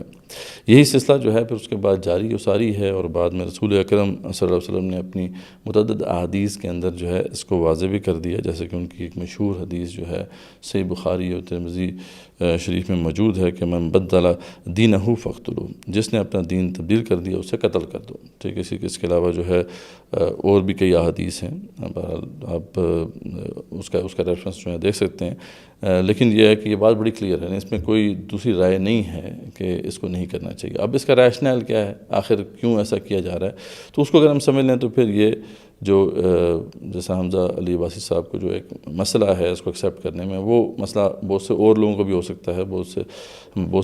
[SPEAKER 4] یہی سلسلہ جو ہے پھر اس کے بعد جاری و ساری ہے، اور بعد میں رسول اکرم صلی اللہ علیہ وسلم نے اپنی متعدد احادیث کے اندر جو ہے اس کو واضح بھی کر دیا، جیسے کہ ان کی ایک مشہور حدیث جو ہے صحیح بخاری اور ترمذی شریف میں موجود ہے کہ من بدل دینہ فاقتلوہ، جس نے اپنا دین تبدیل کر دیا اسے قتل کر دو. ٹھیک ہے، اس کے علاوہ جو ہے اور بھی کئی احادیث ہیں، آپ اس کا ریفرنس جو ہے دیکھ سکتے ہیں. لیکن یہ ہے کہ یہ بات بڑی کلیئر ہے، اس میں کوئی دوسری رائے نہیں ہے کہ اس کو نہیں کرنا چاہیے. اب اس کا ریشنل کیا ہے، آخر کیوں ایسا کیا جا رہا ہے، تو اس کو اگر ہم سمجھ لیں تو پھر یہ جو جیسا حمزہ علی عباسی صاحب کو جو ایک مسئلہ ہے اس کو ایکسیپٹ کرنے میں، وہ مسئلہ بہت سے اور لوگوں کو بھی ہو سکتا ہے، بہت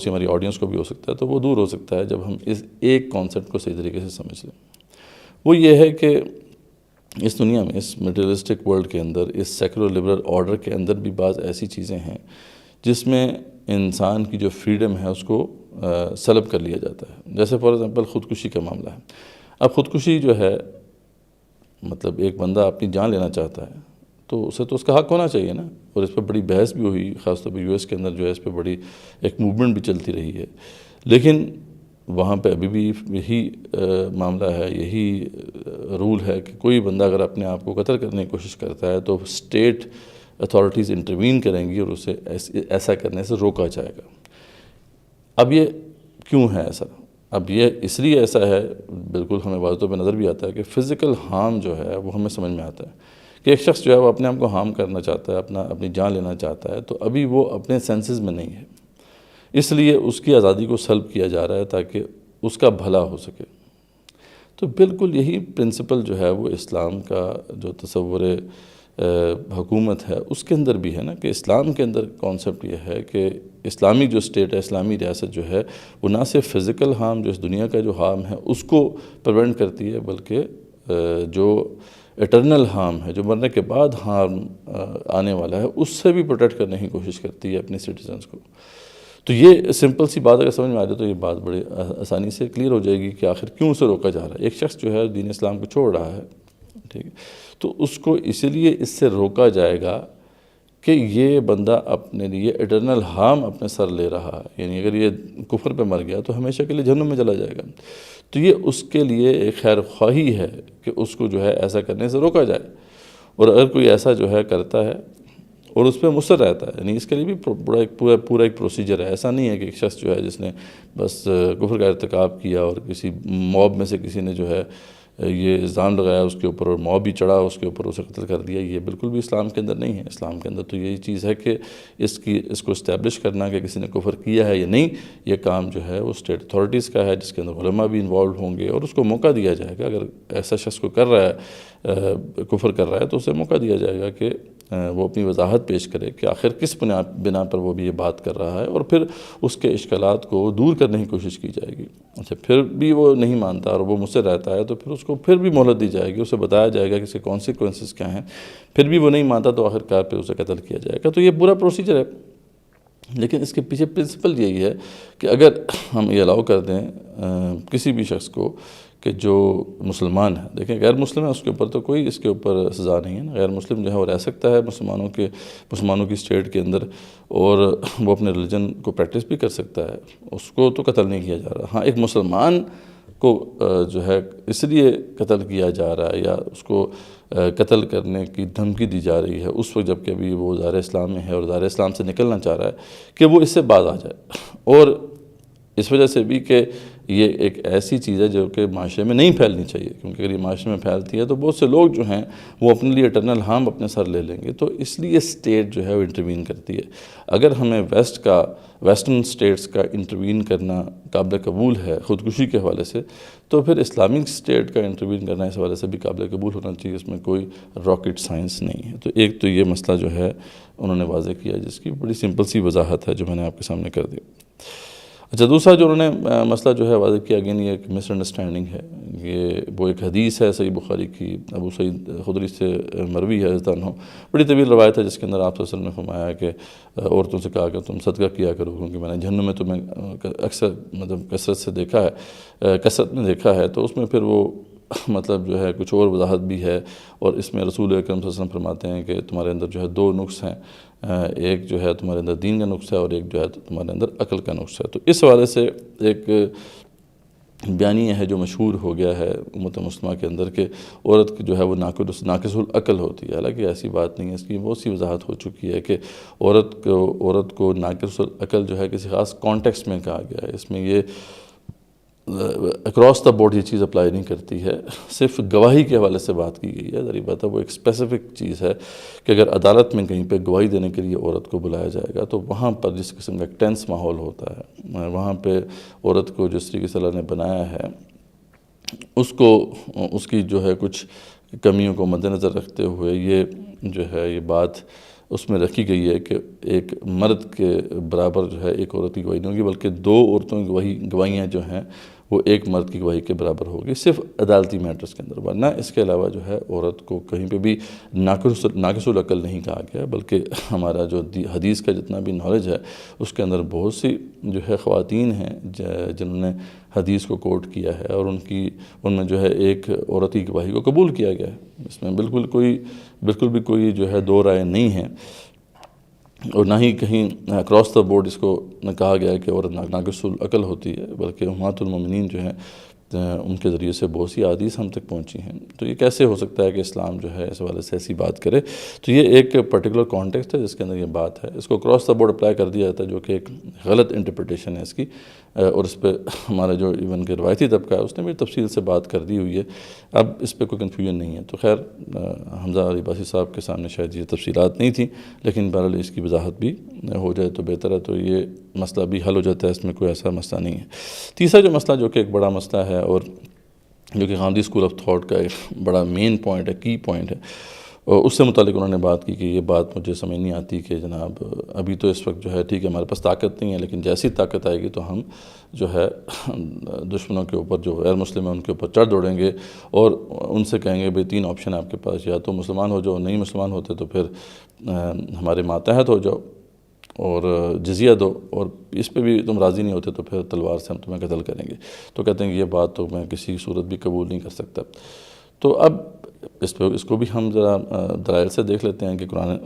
[SPEAKER 4] سی ہماری آڈینس کو بھی ہو سکتا ہے، تو وہ دور ہو سکتا ہے جب ہم اس ایک کانسیپٹ کو صحیح طریقے سے سمجھ لیں. وہ یہ ہے کہ اس دنیا میں، اس میٹیریلسٹک ورلڈ کے اندر، اس سیکولر لبرل آرڈر کے اندر بھی بعض ایسی چیزیں ہیں جس میں انسان کی جو فریڈم ہے اس کو سلب کر لیا جاتا ہے. جیسے فار ایگزامپل خودکشی کا معاملہ ہے. اب خودکشی جو ہے، مطلب ایک بندہ اپنی جان لینا چاہتا ہے تو اسے تو اس کا حق ہونا چاہیے نا، اور اس پہ بڑی بحث بھی ہوئی، خاص طور پہ US کے اندر جو ہے اس پہ بڑی ایک موومنٹ بھی چلتی رہی ہے. لیکن وہاں پہ ابھی بھی یہی معاملہ ہے، یہی رول ہے کہ کوئی بندہ اگر اپنے آپ کو قتل کرنے کی کوشش کرتا ہے تو اسٹیٹ اتھارٹیز انٹروین کریں گی اور اسے ایسا کرنے سے روکا جائے گا. اب یہ کیوں ہے ایسا؟ اب یہ اس لیے ایسا ہے، بالکل ہمیں واضح طور پہ نظر بھی آتا ہے کہ فزیکل ہارم جو ہے وہ ہمیں سمجھ میں آتا ہے کہ ایک شخص جو ہے وہ اپنے آپ کو ہارم کرنا چاہتا ہے، اپنی جان لینا چاہتا ہے، تو ابھی وہ اپنے سینسز میں نہیں ہے، اس لیے اس کی آزادی کو سلب کیا جا رہا ہے تاکہ اس کا بھلا ہو سکے. تو بالکل یہی پرنسپل جو ہے وہ اسلام کا جو تصور حکومت ہے اس کے اندر بھی ہے نا، کہ اسلام کے اندر کانسیپٹ یہ ہے کہ اسلامی جو اسٹیٹ ہے، اسلامی ریاست جو ہے، وہ نہ صرف فزیکل ہارم جو اس دنیا کا جو ہارم ہے اس کو پریونٹ کرتی ہے، بلکہ جو ایٹرنل ہارم ہے، جو مرنے کے بعد ہارم آنے والا ہے، اس سے بھی پروٹیکٹ کرنے کی کوشش کرتی ہے اپنے سٹیزنز کو. تو یہ سمپل سی بات اگر سمجھ میں آ جائے تو یہ بات بڑے آسانی سے کلیئر ہو جائے گی کہ آخر کیوں اسے روکا جا رہا ہے. ایک شخص جو ہے دین اسلام کو چھوڑ رہا ہے، ٹھیک ہے، تو اس کو اسی لیے اس سے روکا جائے گا کہ یہ بندہ اپنے لیے ایٹرنل ہارم اپنے سر لے رہا ہے. یعنی اگر یہ کفر پہ مر گیا تو ہمیشہ کے لیے جہنم میں چلا جائے گا. تو یہ اس کے لیے ایک خیر خواہی ہے کہ اس کو جو ہے ایسا کرنے سے روکا جائے. اور اگر کوئی ایسا جو ہے کرتا ہے اور اس پہ مصر رہتا ہے، یعنی اس کے لیے بھی پورا ایک پروسیجر ہے. ایسا نہیں ہے کہ ایک شخص جو ہے جس نے بس کفر کا ارتکاب کیا اور کسی موب میں سے کسی نے جو ہے یہ الزام لگایا اس کے اوپر اور موب بھی چڑھا اس کے اوپر، اسے قتل کر دیا. یہ بالکل بھی اسلام کے اندر نہیں ہے. اسلام کے اندر تو یہی چیز ہے کہ اس کو اسٹیبلش کرنا کہ کسی نے کفر کیا ہے یا نہیں، یہ کام جو ہے وہ اسٹیٹ اتھارٹیز کا ہے، جس کے اندر علماء بھی انوالوڈ ہوں گے، اور اس کو موقع دیا جائے گا. اگر ایسا شخص کو کر رہا ہے، کفر کر رہا ہے، تو اسے موقع دیا جائے گا کہ وہ اپنی وضاحت پیش کرے کہ آخر کس بنا پر وہ بھی یہ بات کر رہا ہے، اور پھر اس کے اشکالات کو دور کرنے کی کوشش کی جائے گی. اچھا، پھر بھی وہ نہیں مانتا اور وہ مجھ سے رہتا ہے تو پھر اس کو پھر بھی مہلت دی جائے گی، اسے بتایا جائے گا کہ اس کے کانسیکوینسز کیا ہیں. پھر بھی وہ نہیں مانتا تو آخرکار پہ اسے قتل کیا جائے گا. تو یہ پورا پروسیجر ہے. لیکن اس کے پیچھے پرنسپل یہی ہے کہ اگر ہم یہ الاؤ کر دیں کسی بھی شخص کو کہ جو مسلمان ہے، دیکھیں غیر مسلم ہے اس کے اوپر تو کوئی اس کے اوپر سزا نہیں ہے نا. غیر مسلم جو ہے وہ رہ سکتا ہے مسلمانوں کی اسٹیٹ کے اندر، اور وہ اپنے ریلیجن کو پریکٹس بھی کر سکتا ہے، اس کو تو قتل نہیں کیا جا رہا. ہاں، ایک مسلمان کو جو ہے اس لیے قتل کیا جا رہا ہے یا اس کو قتل کرنے کی دھمکی دی جا رہی ہے اس وقت جب کہ ابھی وہ دار اسلام میں ہے اور دار اسلام سے نکلنا چاہ رہا ہے، کہ وہ اس سے باز آ جائے. اور اس وجہ سے بھی کہ یہ ایک ایسی چیز ہے جو کہ معاشرے میں نہیں پھیلنی چاہیے، کیونکہ اگر یہ معاشرے میں پھیلتی ہے تو بہت سے لوگ جو ہیں وہ اپنے لیے ایٹرنل ہارم اپنے سر لے لیں گے. تو اس لیے اسٹیٹ جو ہے وہ انٹروین کرتی ہے. اگر ہمیں ویسٹرن اسٹیٹس کا انٹروین کرنا قابل قبول ہے خودکشی کے حوالے سے، تو پھر اسلامک اسٹیٹ کا انٹروین کرنا اس حوالے سے بھی قابل قبول ہونا چاہیے. اس میں کوئی راکٹ سائنس نہیں ہے. تو ایک تو یہ مسئلہ جو ہے انہوں نے واضح کیا، جس کی بڑی سمپل سی وضاحت ہے جو میں نے آپ کے سامنے کر دی. اچھا، دوسرا جو انہوں نے مسئلہ جو ہے واضح کیا، اگین یہ ایک مس انڈرسٹینڈنگ ہے. یہ وہ ایک حدیث ہے صحیح بخاری کی، ابو سعید خدری سے مروی ہے رضی اللہ عنہ، بڑی طویل روایت ہے جس کے اندر آپ صلی اللہ علیہ وسلم نے فرمایا کہ عورتوں سے کہا کہ تم صدقہ کیا کرو، کیونکہ میں نے جہنم میں تمہیں اکثر کثرت میں دیکھا ہے. تو اس میں پھر وہ مطلب جو ہے کچھ اور وضاحت بھی ہے، اور اس میں رسول اکرم صلی اللہ علیہ وسلم فرماتے ہیں کہ تمہارے اندر جو ہے 2 نقص ہیں، ایک جو ہے تمہارے اندر دین کا نقص ہے اور ایک جو ہے تمہارے اندر عقل کا نقص ہے۔ تو اس حوالے سے ایک بیانیہ ہے جو مشہور ہو گیا ہے امت مسلمہ کے اندر کہ عورت جو ہے وہ ناقص العقل ہوتی ہے، حالانکہ ایسی بات نہیں ہے، اس کی بہت سی وضاحت ہو چکی ہے کہ عورت کو ناقص العقل جو ہے کسی خاص کانٹیکسٹ میں کہا گیا ہے۔ اس میں یہ اکراس دا بورڈ یہ چیز اپلائی نہیں کرتی ہے، صرف گواہی کے حوالے سے بات کی گئی ہے۔ ظاہر بات ہے وہ ایک اسپیسیفک چیز ہے کہ اگر عدالت میں کہیں پہ گواہی دینے کے لیے عورت کو بلایا جائے گا تو وہاں پر جس قسم کا ٹینس ماحول ہوتا ہے، وہاں پہ عورت کو جس طریقے سے اللہ نے بنایا ہے اس کی جو ہے کچھ کمیوں کو مد نظر رکھتے ہوئے یہ جو ہے یہ بات اس میں رکھی گئی ہے کہ ایک مرد کے برابر جو ہے ایک عورت کی گواہی نہیں ہوگی، بلکہ 2 عورتوں کی گواہیاں جو ہیں وہ ایک مرد کی گواہی کے برابر ہوگی، صرف عدالتی میٹرز کے اندر، ورنہ اس کے علاوہ جو ہے عورت کو کہیں پہ بھی ناقص العقل نہیں کہا گیا، بلکہ ہمارا جو حدیث کا جتنا بھی نالج ہے اس کے اندر بہت سی جو ہے خواتین ہیں جنہوں نے حدیث کو کوٹ کیا ہے، اور ان میں جو ہے ایک عورت کی گواہی کو قبول کیا گیا ہے۔ اس میں بالکل بھی کوئی جو ہے 2 رائے نہیں ہے، اور نہ ہی کہیں اکراس دا بورڈ اس کو نہ کہا گیا ہے کہ عورت ناقص العقل ہوتی ہے، بلکہ امہات المومنین جو ہیں ان کے ذریعے سے بہت سی احادیث ہم تک پہنچی ہیں۔ تو یہ کیسے ہو سکتا ہے کہ اسلام جو ہے اس حوالے سے ایسی بات کرے؟ تو یہ ایک پرٹیکولر کانٹیکسٹ ہے جس کے اندر یہ بات ہے، اس کو کراس دا بورڈ اپلائی کر دیا جاتا ہے جو کہ ایک غلط انٹرپریٹیشن ہے اس کی، اور اس پہ ہمارا جو ایون کہ روایتی طبقہ ہے اس نے بھی تفصیل سے بات کر دی ہوئی ہے، اب اس پہ کوئی کنفیوژن نہیں ہے۔ تو خیر حمزہ علی عباسی صاحب کے سامنے شاید یہ تفصیلات نہیں تھیں، لیکن بہرحال اس کی وضاحت بھی ہو جائے تو بہتر ہے، تو یہ مسئلہ بھی حل ہو جاتا ہے، اس میں کوئی ایسا مسئلہ نہیں ہے۔ تیسرا جو مسئلہ جو کہ ایک بڑا مسئلہ ہے اور جو کہ غامدی اسکول آف تھاٹ کا ایک بڑا مین پوائنٹ ہے، کی پوائنٹ ہے، اور اس سے متعلق انہوں نے بات کی کہ یہ بات مجھے سمجھ نہیں آتی کہ جناب ابھی تو اس وقت جو ہے ٹھیک ہے ہمارے پاس طاقت نہیں ہے، لیکن جیسی طاقت آئے گی تو ہم جو ہے دشمنوں کے اوپر جو غیر مسلم ہیں ان کے اوپر چڑھ دوڑیں گے اور ان سے کہیں گے بھئی 3 آپشن آپ کے پاس، یا تو مسلمان ہو جاؤ، نہیں مسلمان ہوتے تو پھر ہمارے ماتحت ہو جاؤ اور جزیہ دو، اور اس پہ بھی تم راضی نہیں ہوتے تو پھر تلوار سے ہم تمہیں قتل کریں گے۔ تو کہتے ہیں کہ یہ بات تو میں کسی صورت بھی قبول نہیں کر سکتا۔ تو اب اس کو بھی ہم ذرا دلائل سے دیکھ لیتے ہیں کہ قرآن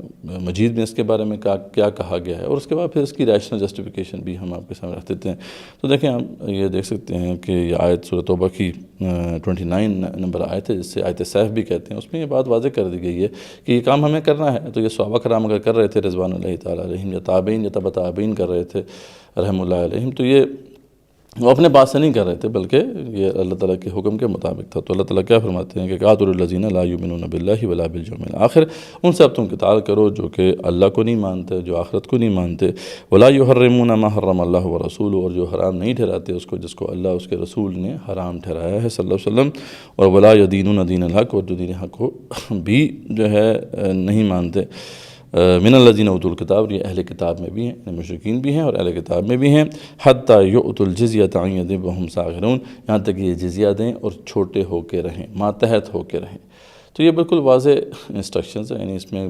[SPEAKER 4] مجید میں اس کے بارے میں کیا کہا گیا ہے، اور اس کے بعد پھر اس کی ریشنل جسٹیفیکیشن بھی ہم آپ کے سامنے رکھ دیتے ہیں۔ تو دیکھیں آپ یہ دیکھ سکتے ہیں کہ یہ آیت سورۃ توبہ کی 29 نمبر آیت ہے، جس سے آیت سیف بھی کہتے ہیں، اس میں یہ بات واضح کر دی گئی ہے کہ یہ کام ہمیں کرنا ہے۔ تو یہ صحابہ کرام اگر کر رہے تھے رضوان اللہ تعالیٰ علیہم، یا تابعین یا تبع تابعین کر رہے تھے رحم اللہ علیہم، تو یہ وہ اپنے بات سے نہیں کر رہے تھے بلکہ یہ اللہ تعالیٰ کے حکم کے مطابق تھا۔ تو اللہ تعالیٰ کیا فرماتے ہیں کہ قاتلوا الذین لا یؤمنون باللہ ولا بالیوم الآخر، ان سے اب تم قتال کرو جو کہ اللہ کو نہیں مانتے، جو آخرت کو نہیں مانتے، ولا یحرمون ما حرم اللہ ورسولہ، اور جو حرام نہیں ٹھہراتے اس کو جس کو اللہ اس کے رسول نے حرام ٹھہرایا ہے صلی اللہ علیہ وسلم، اور ولا یدینون دین الحق، اور جو دین حق کو بھی جو ہے نہیں مانتے، من الذین اوتوا الکتاب، یہ اہل کتاب میں بھی ہیں، مشرکین بھی ہیں اور اہل کتاب میں بھی ہیں، حتی یؤتوا الجزیۃ عن ید وہم صاغرون، یہاں تک یہ جزیہ دیں اور چھوٹے ہو کے رہیں، ماتحت ہو کے رہیں۔ تو یہ بالکل واضح انسٹرکشنز ہیں، یعنی اس میں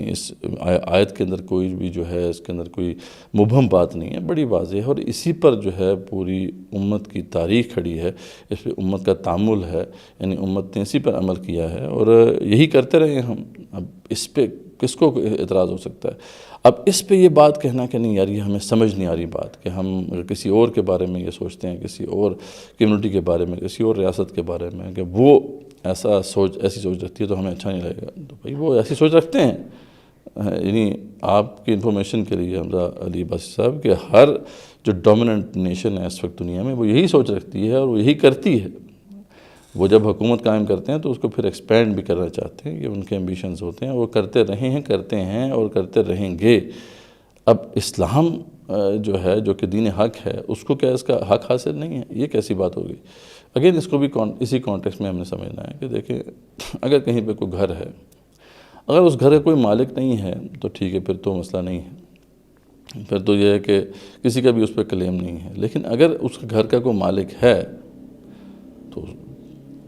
[SPEAKER 4] اس آیت کے اندر کوئی بھی جو ہے اس کے اندر کوئی مبہم بات نہیں ہے، بڑی واضح ہے، اور اسی پر جو ہے پوری امت کی تاریخ کھڑی ہے، اس پہ امت کا تعامل ہے، یعنی امت نے اسی پر عمل کیا ہے اور یہی کرتے رہے ہم۔ اب اس پہ کس کو اعتراض ہو سکتا ہے؟ اب اس پہ یہ بات کہنا کہ نہیں یار یہ ہمیں سمجھ نہیں آ رہی بات، کہ ہم کسی اور کے بارے میں یہ سوچتے ہیں، کسی اور کمیونٹی کے بارے میں، کسی اور ریاست کے بارے میں، کہ وہ ایسی سوچ رکھتی ہے تو ہمیں اچھا نہیں لگے گا، تو بھائی وہ ایسی سوچ رکھتے ہیں۔ یعنی آپ کی انفارمیشن کے لیے حمزہ علی عباسی صاحب کہ ہر جو ڈومیننٹ نیشن ہے اس وقت دنیا میں وہ یہی سوچ رکھتی ہے اور وہ یہی کرتی ہے۔ وہ جب حکومت قائم کرتے ہیں تو اس کو پھر ایکسپینڈ بھی کرنا چاہتے ہیں، یہ ان کے ایمبیشنز ہوتے ہیں، وہ کرتے رہے ہیں، کرتے ہیں اور کرتے رہیں گے۔ اب اسلام جو ہے جو کہ دین حق ہے اس کو کیا اس کا حق حاصل نہیں ہے؟ یہ کیسی بات ہوگی؟ اگین اس کو بھی اسی کانٹیکسٹ میں ہم نے سمجھنا ہے کہ دیکھیں اگر کہیں پہ کوئی گھر ہے، اگر اس گھر کا کوئی مالک نہیں ہے تو ٹھیک ہے، پھر تو مسئلہ نہیں ہے، پھر تو یہ ہے کہ کسی کا بھی اس پہ کلیم نہیں ہے۔ لیکن اگر اس گھر کا کوئی مالک ہے تو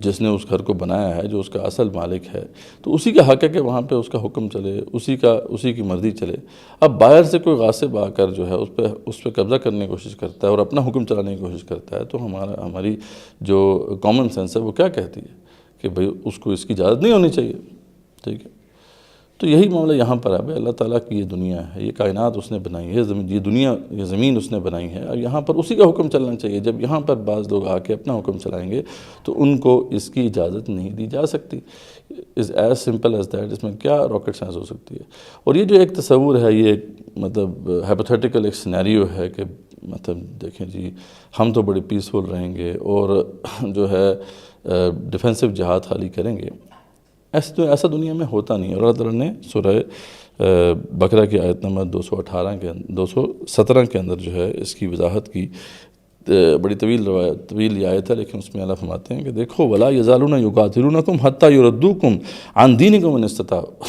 [SPEAKER 4] جس نے اس گھر کو بنایا ہے، جو اس کا اصل مالک ہے، تو اسی کا حق ہے کہ وہاں پہ اس کا حکم چلے، اسی کی مرضی چلے۔ اب باہر سے کوئی غاصب آ کر جو ہے اس پہ قبضہ کرنے کی کوشش کرتا ہے اور اپنا حکم چلانے کی کوشش کرتا ہے، تو ہماری جو کامن سینس ہے وہ کیا کہتی ہے کہ بھئی اس کو اس کی اجازت نہیں ہونی چاہیے، ٹھیک ہے. تو یہی معاملہ یہاں پر ہے. اللہ تعالیٰ کی یہ دنیا ہے، یہ کائنات اس نے بنائی ہے، یہ دنیا، یہ زمین اس نے بنائی ہے، اور یہاں پر اسی کا حکم چلنا چاہیے. جب یہاں پر بعض لوگ آ کے اپنا حکم چلائیں گے تو ان کو اس کی اجازت نہیں دی جا سکتی. Is as simple as that. اس میں کیا راکٹ سائنس ہو سکتی ہے؟ اور یہ جو ایک تصور ہے، یہ مطلب ہائپوتھیٹیکل ایک سینیریو ہے کہ مطلب دیکھیں جی ہم تو بڑے پیسفل رہیں گے اور جو ہے ڈیفینسو جہاد خالی کریں گے. ایسا دنیا میں ہوتا نہیں ہے. اور اللہ تعالیٰ نے سورہ بقرہ کی آیت نمبر 217 کے اندر جو ہے اس کی وضاحت کی. بڑی طویل یہ آیت ہے، لیکن اس میں اللہ فرماتے ہیں کہ دیکھو وَلَا يَزَالُونَ يُقَاتِلُونَكُمْ حَتَّى يُرَدُّوكُمْ عَنْ دِينِكُمْ إِنِ اسْتَطَاعُوا.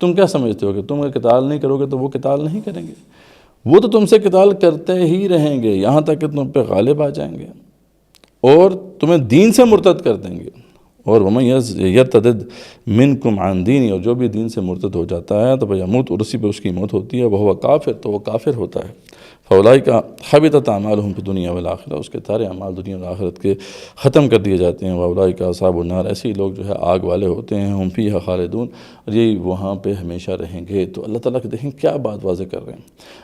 [SPEAKER 4] تم کیا سمجھتے ہو کہ تم اگر قتال نہیں کرو گے تو وہ قتال نہیں کریں گے؟ وہ تو تم سے قتال کرتے ہی رہیں گے یہاں تک کہ تم پہ غالب آ جائیں گے اور تمہیں دین سے مرتد کر دیں گے. اور وَمَن يَرْتَدِدْ مِنْكُمْ عَنْ دِينِهِ، اور جو بھی دین سے مرتد ہو جاتا ہے تو فَيَمُوتْ، اور اسی پہ اس کی موت ہوتی ہے، وَهُوَ کافر، تو وہ کافر ہوتا ہے. فَأُولَٰئِكَ حَبِطَتْ أَعْمَالُهُم فِي الدُّنْيَا وَالْآخِرَةِ، اس کے سارے اعمال دنیا اور آخرت کے ختم کر دیے جاتے ہیں. وَأُولَٰئِكَ أَصْحَابُ النَّارِ، ایسے ہی لوگ جو ہے آگ والے ہوتے ہیں. هُمْ فِيهَا خَالِدُونَ، اور یہی وہاں پہ ہمیشہ رہیں گے. تو اللہ تعالیٰ کہ دیکھیں کیا بات واضح کر رہے ہیں.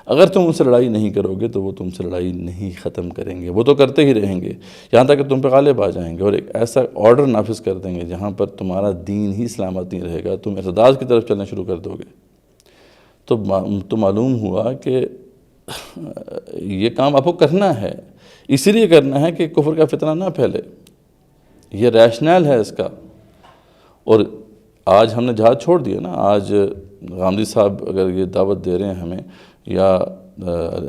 [SPEAKER 4] اگر تم ان سے لڑائی نہیں کرو گے تو وہ تم سے لڑائی نہیں ختم کریں گے، وہ تو کرتے ہی رہیں گے یہاں تک کہ تم پہ غالب آ جائیں گے، اور ایک ایسا آرڈر نافذ کر دیں گے جہاں پر تمہارا دین ہی سلامت نہیں رہے گا، تم ارتداد کی طرف چلنا شروع کر دو گے. تو معلوم ہوا کہ یہ کام آپ کو کرنا ہے، اسی لیے کرنا ہے کہ کفر کا فتنہ نہ پھیلے. یہ ریشنل ہے اس کا. اور آج ہم نے جہاد چھوڑ دیا نا. آج غامدی صاحب اگر یہ دعوت دے رہے ہیں ہمیں، یا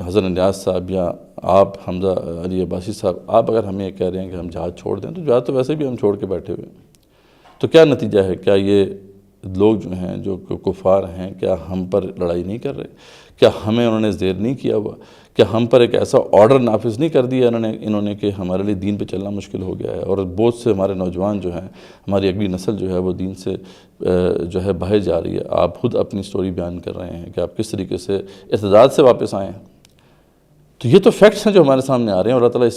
[SPEAKER 4] حضرت نیاز صاحب، یا آپ حمزہ علی عباسی صاحب، آپ اگر ہمیں یہ کہہ رہے ہیں کہ ہم جہاد چھوڑ دیں، تو جہاد تو ویسے بھی ہم چھوڑ کے بیٹھے ہوئے ہیں. تو کیا نتیجہ ہے؟ کیا یہ لوگ جو ہیں جو کفار ہیں، کیا ہم پر لڑائی نہیں کر رہے؟ کیا ہمیں انہوں نے زیر نہیں کیا ہوا؟ کیا ہم پر ایک ایسا آرڈر نافذ نہیں کر دیا انہوں نے کہ ہمارے لیے دین پہ چلنا مشکل ہو گیا ہے؟ اور بہت سے ہمارے نوجوان جو ہیں، ہماری اگلی نسل جو ہے وہ دین سے جو ہے باہر جا رہی ہے. آپ خود اپنی سٹوری بیان کر رہے ہیں کہ آپ کس طریقے سے ارتداد سے واپس آئے ہیں. تو یہ تو فیکٹس ہیں جو ہمارے سامنے آ رہے ہیں، اور اللہ تعالیٰ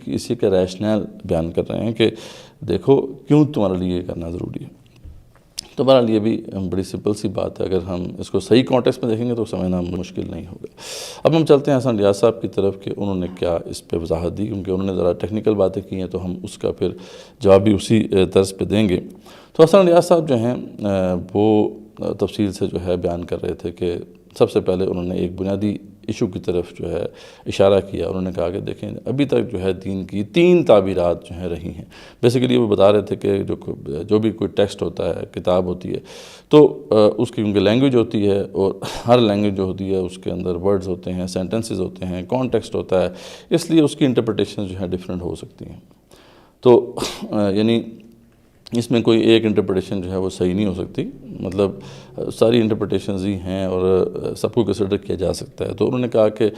[SPEAKER 4] اسی کا ریشنل بیان کر رہے ہیں کہ دیکھو کیوں تمہارے لیے یہ کرنا ضروری ہے. تو بہرحال یہ بھی بڑی سمپل سی بات ہے. اگر ہم اس کو صحیح کانٹیکسٹ میں دیکھیں گے تو سمجھنا مشکل نہیں ہوگا. اب ہم چلتے ہیں حسن ریاض صاحب کی طرف کہ انہوں نے کیا اس پہ وضاحت دی، کیونکہ انہوں نے ذرا ٹیکنیکل باتیں کی ہیں تو ہم اس کا پھر جواب بھی اسی طرز پہ دیں گے. تو حسن ریاض صاحب جو ہیں وہ تفصیل سے جو ہے بیان کر رہے تھے کہ سب سے پہلے انہوں نے ایک بنیادی ایشو کی طرف جو ہے اشارہ کیا. انہوں نے کہا کہ دیکھیں ابھی تک جو ہے دین کی 3 تعبیرات جو ہیں رہی ہیں. بیسیکلی وہ بتا رہے تھے کہ جو بھی کوئی ٹیکسٹ ہوتا ہے، کتاب ہوتی ہے، تو اس کی کیونکہ لینگویج ہوتی ہے، اور ہر لینگویج جو ہوتی ہے اس کے اندر ورڈز ہوتے ہیں، سینٹنسز ہوتے ہیں، کانٹیکسٹ ہوتا ہے، اس لیے اس کی انٹرپریٹیشن جو ہے ڈیفرنٹ ہو سکتی ہیں. تو یعنی اس میں کوئی ایک انٹرپریٹیشن جو ہے وہ صحیح نہیں ہو سکتی، مطلب ساری انٹرپریٹیشنز ہی ہیں اور سب کو کنسیڈر کیا جا سکتا ہے. تو انہوں نے کہا کہ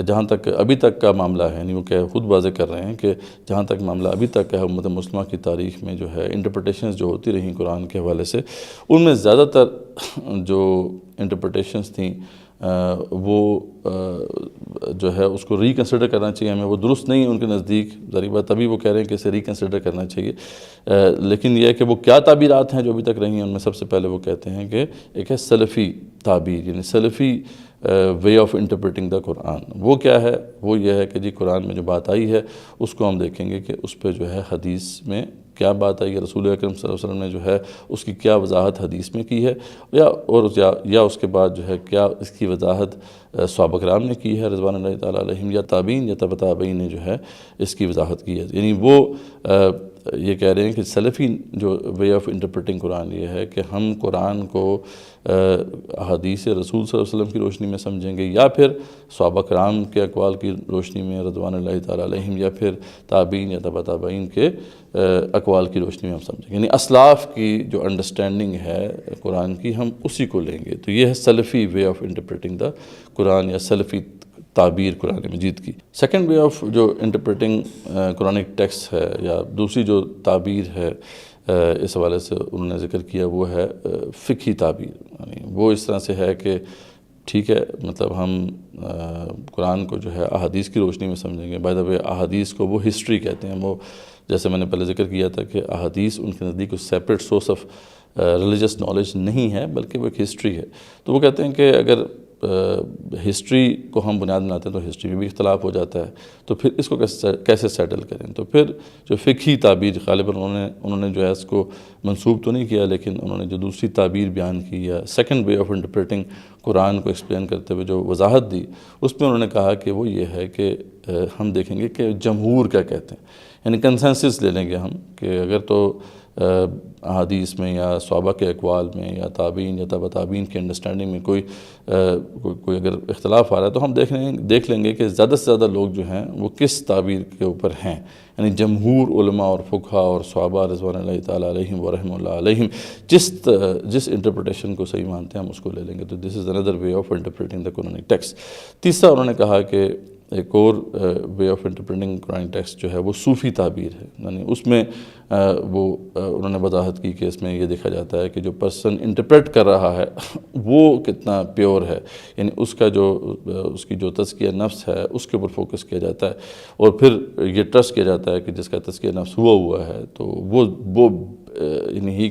[SPEAKER 4] جہاں تک ابھی تک کا معاملہ ہے، یعنی وہ خود واضح کر رہے ہیں کہ جہاں تک معاملہ ابھی تک ہے امت مسلمہ کی تاریخ میں جو ہے انٹرپریٹیشنز جو ہوتی رہیں قرآن کے حوالے سے، ان میں زیادہ تر جو انٹرپریٹیشنز تھیں وہ جو ہے اس کو ریکنسیڈر کرنا چاہیے ہمیں. وہ درست نہیں ہے ان کے نزدیک، ظاہر بات تبھی وہ کہہ رہے ہیں کہ اسے ریکنسیڈر کرنا چاہیے. لیکن یہ ہے کہ وہ کیا تعبیرات ہیں جو ابھی تک رہی ہیں، ان میں سب سے پہلے وہ کہتے ہیں کہ ایک ہے سلفی تعبیر، یعنی سلفی وے آف انٹرپریٹنگ دا قرآن. وہ کیا ہے؟ وہ یہ ہے کہ جی قرآن میں جو بات آئی ہے اس کو ہم دیکھیں گے کہ اس پہ جو ہے حدیث میں کیا بات آئی ہے، رسول اکرم صلی اللہ علیہ وسلم نے جو ہے اس کی کیا وضاحت حدیث میں کی ہے، یا اس کے بعد جو ہے کیا اس کی وضاحت صحابہ کرام نے کی ہے رضوان اللہ تعالیٰ علیہم، یا تابعین یا تبع تابعین نے جو ہے اس کی وضاحت کی ہے. یعنی وہ یہ کہہ رہے ہیں کہ سلفی جو وے آف انٹرپریٹنگ قرآن یہ ہے کہ ہم قرآن کو حدیث رسول صلی اللہ علیہ وسلم کی روشنی میں سمجھیں گے، یا پھر صحابہ کرام کے اقوال کی روشنی میں رضوان اللہ تعالیٰ علیہم، یا پھر تابعین یا تبع تابعین کے اقوال کی روشنی میں ہم سمجھیں گے. یعنی اسلاف کی جو انڈرسٹینڈنگ ہے قرآن کی ہم اسی کو لیں گے. تو یہ ہے سلفی وے آف انٹرپریٹنگ دا قرآن، یا سلفی تعبیر قرآن مجید کی. سیکنڈ وے آف جو انٹرپریٹنگ قرآنک ٹیکسٹ ہے، یا دوسری جو تعبیر ہے اس حوالے سے انہوں نے ذکر کیا، وہ ہے فقہی تعبیر. یعنی وہ اس طرح سے ہے کہ ٹھیک ہے مطلب ہم قرآن کو جو ہے احادیث کی روشنی میں سمجھیں گے. بائی دا وے احادیث کو وہ ہسٹری کہتے ہیں. وہ جیسے میں نے پہلے ذکر کیا تھا کہ احادیث ان کے نزدیک کوئی separate source of religious knowledge نہیں ہے بلکہ وہ ایک ہسٹری ہے. تو وہ کہتے ہیں کہ اگر ہسٹری کو ہم بنیاد بناتے ہیں تو ہسٹری میں بھی اختلاف ہو جاتا ہے, تو پھر اس کو کیسے سیٹل کریں. تو پھر جو فقہی تعبیر غالباً انہوں نے جو ہے اس کو منسوب تو نہیں کیا, لیکن انہوں نے جو دوسری تعبیر بیان کی یا سیکنڈ وے آف انٹرپریٹنگ قرآن کو ایکسپلین کرتے ہوئے جو وضاحت دی, اس میں انہوں نے کہا کہ وہ یہ ہے کہ ہم دیکھیں گے کہ جمہور کیا کہتے ہیں, یعنی کنسنسس لے لیں گے ہم کہ اگر تو احادیث میں یا صحابہ کے اقوال میں یا تابعین یا تبع تابعین کی انڈرسٹینڈنگ میں کوئی اگر اختلاف آ رہا ہے تو ہم دیکھ لیں گے کہ زیادہ سے زیادہ لوگ جو ہیں وہ کس تعبیر کے اوپر ہیں. یعنی جمہور علماء اور فقہا اور صحابہ رضوان اللہ تعالیٰ علیہم ورحمۃ اللہ علیہم جس انٹرپریٹیشن کو صحیح مانتے ہیں ہم اس کو لے لیں گے. تو this is another way of interpreting the Quranic text. تیسرا انہوں نے کہا کہ ایک اور way of interpreting Quran text جو ہے وہ صوفی تعبیر ہے. یعنی اس میں انہوں نے وضاحت کی کہ اس میں یہ دیکھا جاتا ہے کہ جو پرسن انٹرپریٹ کر رہا ہے وہ کتنا پیور ہے, یعنی اس کی جو تزکیہ نفس ہے اس کے اوپر فوکس کیا جاتا ہے, اور پھر یہ ٹرسٹ کیا جاتا ہے کہ جس کا تزکیہ نفس ہوا ہے تو وہ یعنی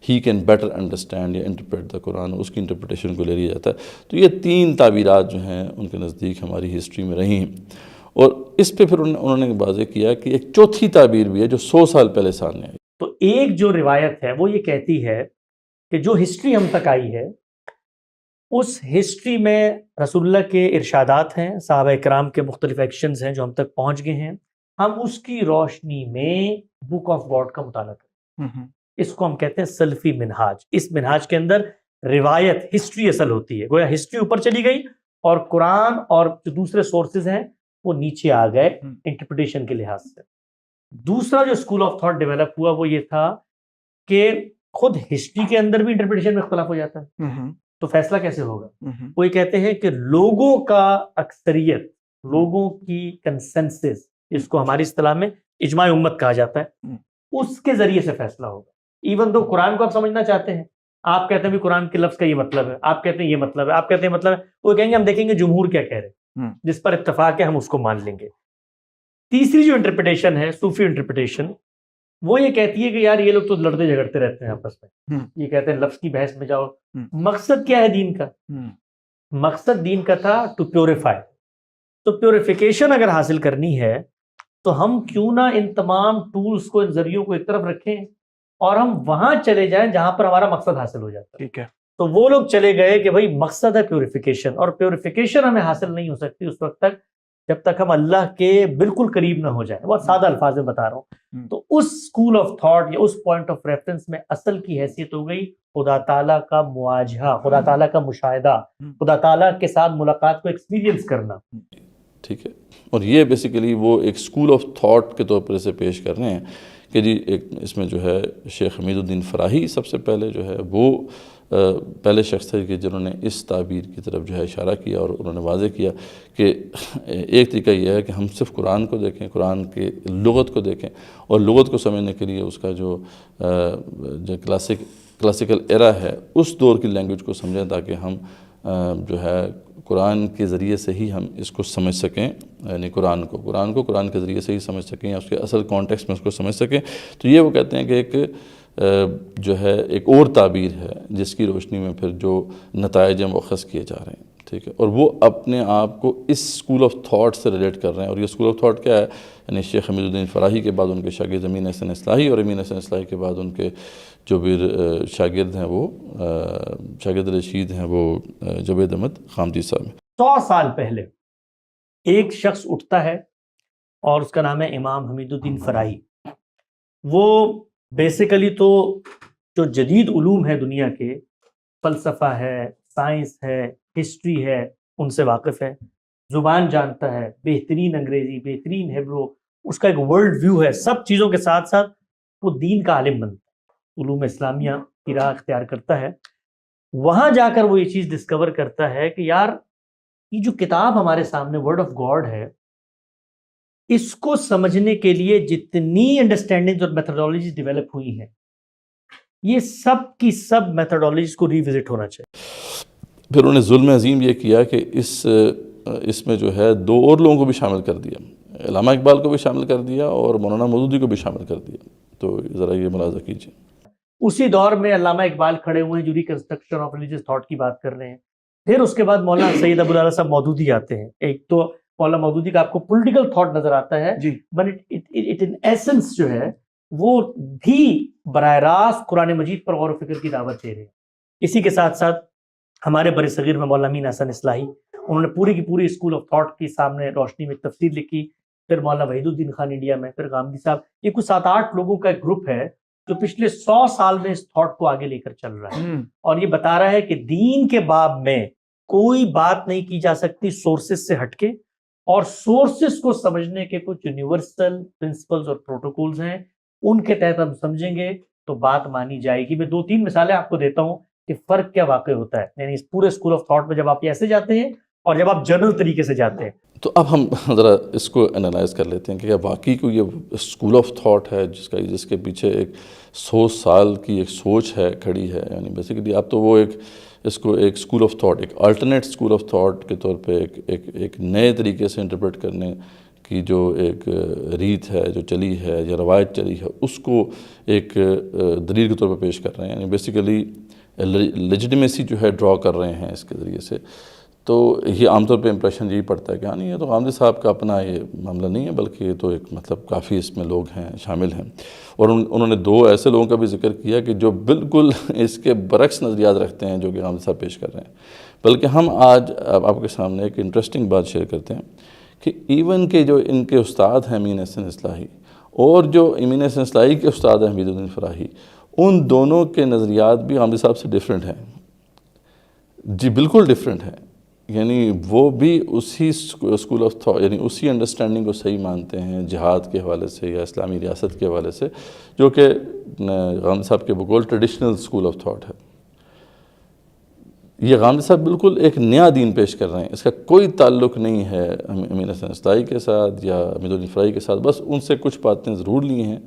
[SPEAKER 4] ہی کین بیٹر انڈرسٹینڈ یا انٹرپریٹ دا قرآن, اس کی انٹرپریٹیشن کو لے لیا جاتا ہے. تو یہ 3 تعبیرات جو ہیں ان کے نزدیک ہماری ہسٹری میں رہی ہیں, اور اس پہ پھر انہوں نے واضح کیا کہ ایک چوتھی تعبیر بھی ہے جو 100 سال پہلے سامنے آئی.
[SPEAKER 2] تو ایک جو روایت ہے وہ یہ کہتی ہے کہ جو ہسٹری ہم تک آئی ہے اس ہسٹری میں رسول اللہ کے ارشادات ہیں, صحابہ اکرام کے مختلف ایکشنز ہیں جو ہم تک پہنچ گئے ہیں, ہم اس کی روشنی میں بک آف گاڈ کا مطالعہ کریں. اس کو ہم کہتے ہیں سلفی منہاج. اس منہاج کے اندر روایت ہسٹری اصل ہوتی ہے, گویا ہسٹری اوپر چلی گئی اور قرآن اور جو دوسرے سورسز ہیں وہ نیچے آ گئے انٹرپریٹیشن کے لحاظ سے. دوسرا جو اسکول آف تھاٹ ڈیولپ ہوا وہ یہ تھا کہ خود ہسٹری کے اندر بھی انٹرپریٹیشن میں اختلاف ہو جاتا ہے, تو فیصلہ کیسے ہوگا. وہ یہ کہتے ہیں کہ لوگوں کا اکثریت, لوگوں کی کنسنسس, اس کو ہماری اصطلاح میں اجماع امت کہا جاتا ہے, اس کے ذریعے سے فیصلہ ہوگا. ایون دو قرآن کو آپ سمجھنا چاہتے ہیں, آپ کہتے ہیں بھی قرآن کے لفظ کا یہ مطلب ہے, آپ کہتے ہیں یہ مطلب ہے, آپ کہتے ہیں مطلب ہے, وہ کہیں گے ہم دیکھیں گے جمہور کیا کہہ رہے ہیں, جس پر اتفاق ہے ہم اس کو مان لیں گے. تیسری جو انٹرپریٹیشن ہے صوفی انٹرپریٹیشن, وہ یہ کہتی ہے کہ یار یہ لوگ تو لڑتے جھگڑتے رہتے ہیں آپس میں, یہ کہتے ہیں لفظ کی بحث میں جاؤ. مقصد کیا ہے دین کا؟ مقصد دین کا تھا ٹو پیوریفائی. تو پیوریفیکیشن اگر حاصل کرنی ہے تو ہم کیوں نہ ان تمام ٹولز کو, ان ذریعوں کو ایک طرف رکھیں اور ہم وہاں چلے جائیں جہاں پر ہمارا مقصد حاصل ہو جاتا ہے.
[SPEAKER 1] ٹھیک ہے.
[SPEAKER 2] تو وہ لوگ چلے گئے کہ بھائی مقصد ہے پیوریفیکیشن, اور پیوریفیکیشن ہمیں حاصل نہیں ہو سکتی اس وقت تک جب تک ہم اللہ کے بالکل قریب نہ ہو جائیں. بہت سادہ الفاظ میں بتا رہا ہوں. تو اس اسکول آف تھاٹ یا اس پوائنٹ آف ریفرنس میں اصل کی حیثیت ہو گئی خدا تعالیٰ کا مواجہہ, خدا تعالیٰ کا مشاہدہ, خدا تعالیٰ کے ساتھ ملاقات کو ایکسپیرینس کرنا.
[SPEAKER 4] ٹھیک ہے, اور یہ بیسیکلی وہ ایک اسکول آف تھاٹ کے طور پر اسے پیش کر رہے ہیں کہ جی ایک اس میں جو ہے شیخ حمید الدین فراہی سب سے پہلے جو ہے وہ پہلے شخص تھے کہ جنہوں نے اس تعبیر کی طرف جو ہے اشارہ کیا, اور انہوں نے واضح کیا کہ ایک طریقہ یہ ہے کہ ہم صرف قرآن کو دیکھیں, قرآن کے لغت کو دیکھیں, اور لغت کو سمجھنے کے لیے اس کا جو کلاسیکل ایرا ہے اس دور کی لینگویج کو سمجھیں, تاکہ ہم جو ہے قرآن کے ذریعے سے ہی ہم اس کو سمجھ سکیں, یعنی قرآن کو قرآن کے ذریعے سے ہی سمجھ سکیں یا اس کے اصل کانٹیکسٹ میں اس کو سمجھ سکیں. تو یہ وہ کہتے ہیں کہ ایک جو ہے ایک اور تعبیر ہے جس کی روشنی میں پھر جو نتائج ہیں وہ اخذ کیے جا رہے ہیں. ٹھیک ہے, اور وہ اپنے آپ کو اس اسکول آف تھاٹ سے ریلیٹ کر رہے ہیں. اور یہ اسکول آف تھاٹ کیا ہے, یعنی شیخ حمید الدین فراہی کے بعد ان کے شاگرد امین احسن اصلاحی, اور امین احسن اصلاحی کے بعد ان کے جو بھی شاگرد ہیں وہ شاگرد رشید ہیں وہ جوید احمد خامدی صاحب.
[SPEAKER 2] 100 سال پہلے ایک شخص اٹھتا ہے اور اس کا نام ہے امام حمید الدین فراہی. وہ بیسیکلی تو جو جدید علوم ہے دنیا کے, فلسفہ ہے, سائنس ہے, ہسٹری ہے, ان سے واقف ہے, زبان جانتا ہے, بہترین انگریزی, بہترین ہیبرو, اس کا ایک ورلڈ ویو ہے. سب چیزوں کے ساتھ ساتھ وہ دین کا عالم بنتا ہے, علوم اسلامیہ کی راہ اختیار کرتا ہے. وہاں جا کر وہ یہ چیز ڈسکور کرتا ہے کہ یار یہ جو کتاب ہمارے سامنے ورڈ آف گاڈ ہے, اس کو سمجھنے کے لیے جتنی انڈرسٹینڈنگ اور میتھڈالوجیز ڈیولپ ہوئی ہیں, یہ سب کی سب میتھڈالوجیز کو ریوزٹ ہونا چاہیے.
[SPEAKER 4] پھر انہوں نے ظلم عظیم یہ کیا کہ اس میں جو ہے 2 اور لوگوں کو بھی شامل کر دیا، علامہ اقبال کو بھی شامل کر دیا اور مولانا مودودی کو بھی شامل کر دیا. تو ذرا یہ ملاحظہ کیجیے.
[SPEAKER 2] اسی دور میں علامہ اقبال کھڑے ہوئے ہیں جو ریکنسٹرکشن آف ریلیجس تھاٹ کی بات کر رہے ہیں. پھر اس کے بعد مولانا سید ابوالعلا صاحب مودودی آتے ہیں. ایک تو مولانا مودودی کا آپ کو پولیٹیکل تھاٹ نظر آتا ہے
[SPEAKER 1] جی
[SPEAKER 2] بٹ اٹ ان ایسنس جو ہے وہ بھی براہ راست قرآن مجید پر غور و فکر کی دعوت دے رہے ہیں. اسی کے ساتھ ساتھ ہمارے بر صغیر میں مولانا امین حسن اصلاحی، انہوں نے پوری کی پوری اسکول آف تھاٹ کی سامنے روشنی میں تفسیر لکھی. پھر مولانا وحید الدین خان انڈیا میں، پھر غامدی صاحب. یہ کچھ 7-8 لوگوں کا ایک گروپ ہے جو پچھلے 100 سال میں اس تھاٹ کو آگے لے کر چل رہا ہے اور یہ بتا رہا ہے کہ دین کے باب میں کوئی بات نہیں کی جا سکتی سورسز سے ہٹ کے، اور سورسز کو سمجھنے کے کچھ یونیورسل پرنسپلز اور پروٹوکولز ہیں، ان کے تحت ہم سمجھیں گے تو بات مانی جائے گی. میں 2-3 مثالیں آپ کو دیتا ہوں کہ فرق کیا واقع ہوتا ہے. یعنی اس پورے اسکول آف تھاٹ میں جب آپ ایسے جاتے ہیں اور جب آپ جنرل طریقے سے جاتے ہیں.
[SPEAKER 4] تو اب ہم ذرا اس کو انالائز کر لیتے ہیں کہ کیا واقعی کوئی یہ اسکول آف تھاٹ ہے جس کے پیچھے ایک 100 سال کی ایک سوچ ہے کھڑی ہے. یعنی بیسیکلی اب تو وہ اس کو ایک اسکول آف تھاٹ، ایک الٹرنیٹ اسکول آف تھاٹ کے طور پہ ایک نئے طریقے سے انٹرپریٹ کرنے کی جو ایک ریت ہے جو چلی ہے یا روایت چلی ہے، اس کو ایک دلیل کے طور پہ پیش کر رہے ہیں. یعنی بیسیکلی لیجیٹیمیسی جو ہے ڈرا کر رہے ہیں اس کے ذریعے سے. تو یہ عام طور پہ امپریشن یہی پڑتا ہے کہ ہاں نہیں یہ تو غامدی صاحب کا اپنا یہ معاملہ نہیں ہے، بلکہ یہ تو ایک مطلب کافی اس میں لوگ ہیں شامل ہیں. اور انہوں نے 2 ایسے لوگوں کا بھی ذکر کیا کہ جو بالکل اس کے برعکس نظریات رکھتے ہیں جو کہ غامدی صاحب پیش کر رہے ہیں. بلکہ ہم آج آپ کے سامنے ایک انٹرسٹنگ بات شیئر کرتے ہیں کہ ایون کہ جو ان کے استاد ہیں امین حسن اصلاحی اور جو امین حسن اصلاحی کے استاد ہیں حمید الدین فراہی، ان دونوں کے نظریات بھی غامدی صاحب سے ڈیفرنٹ ہیں. جی بالکل ڈیفرنٹ ہیں. یعنی وہ بھی اسی اسکول آف تھاٹ، یعنی اسی انڈرسٹینڈنگ کو صحیح مانتے ہیں جہاد کے حوالے سے یا اسلامی ریاست کے حوالے سے، جو کہ غامدی صاحب کے بقول ٹریڈیشنل اسکول آف تھاٹ ہے. یہ غامدی صاحب بالکل ایک نیا دین پیش کر رہے ہیں، اس کا کوئی تعلق نہیں ہے امین حسن اصلاحی کے ساتھ یا حمید الدین فراہی کے ساتھ. بس ان سے کچھ باتیں ضرور لی ہیں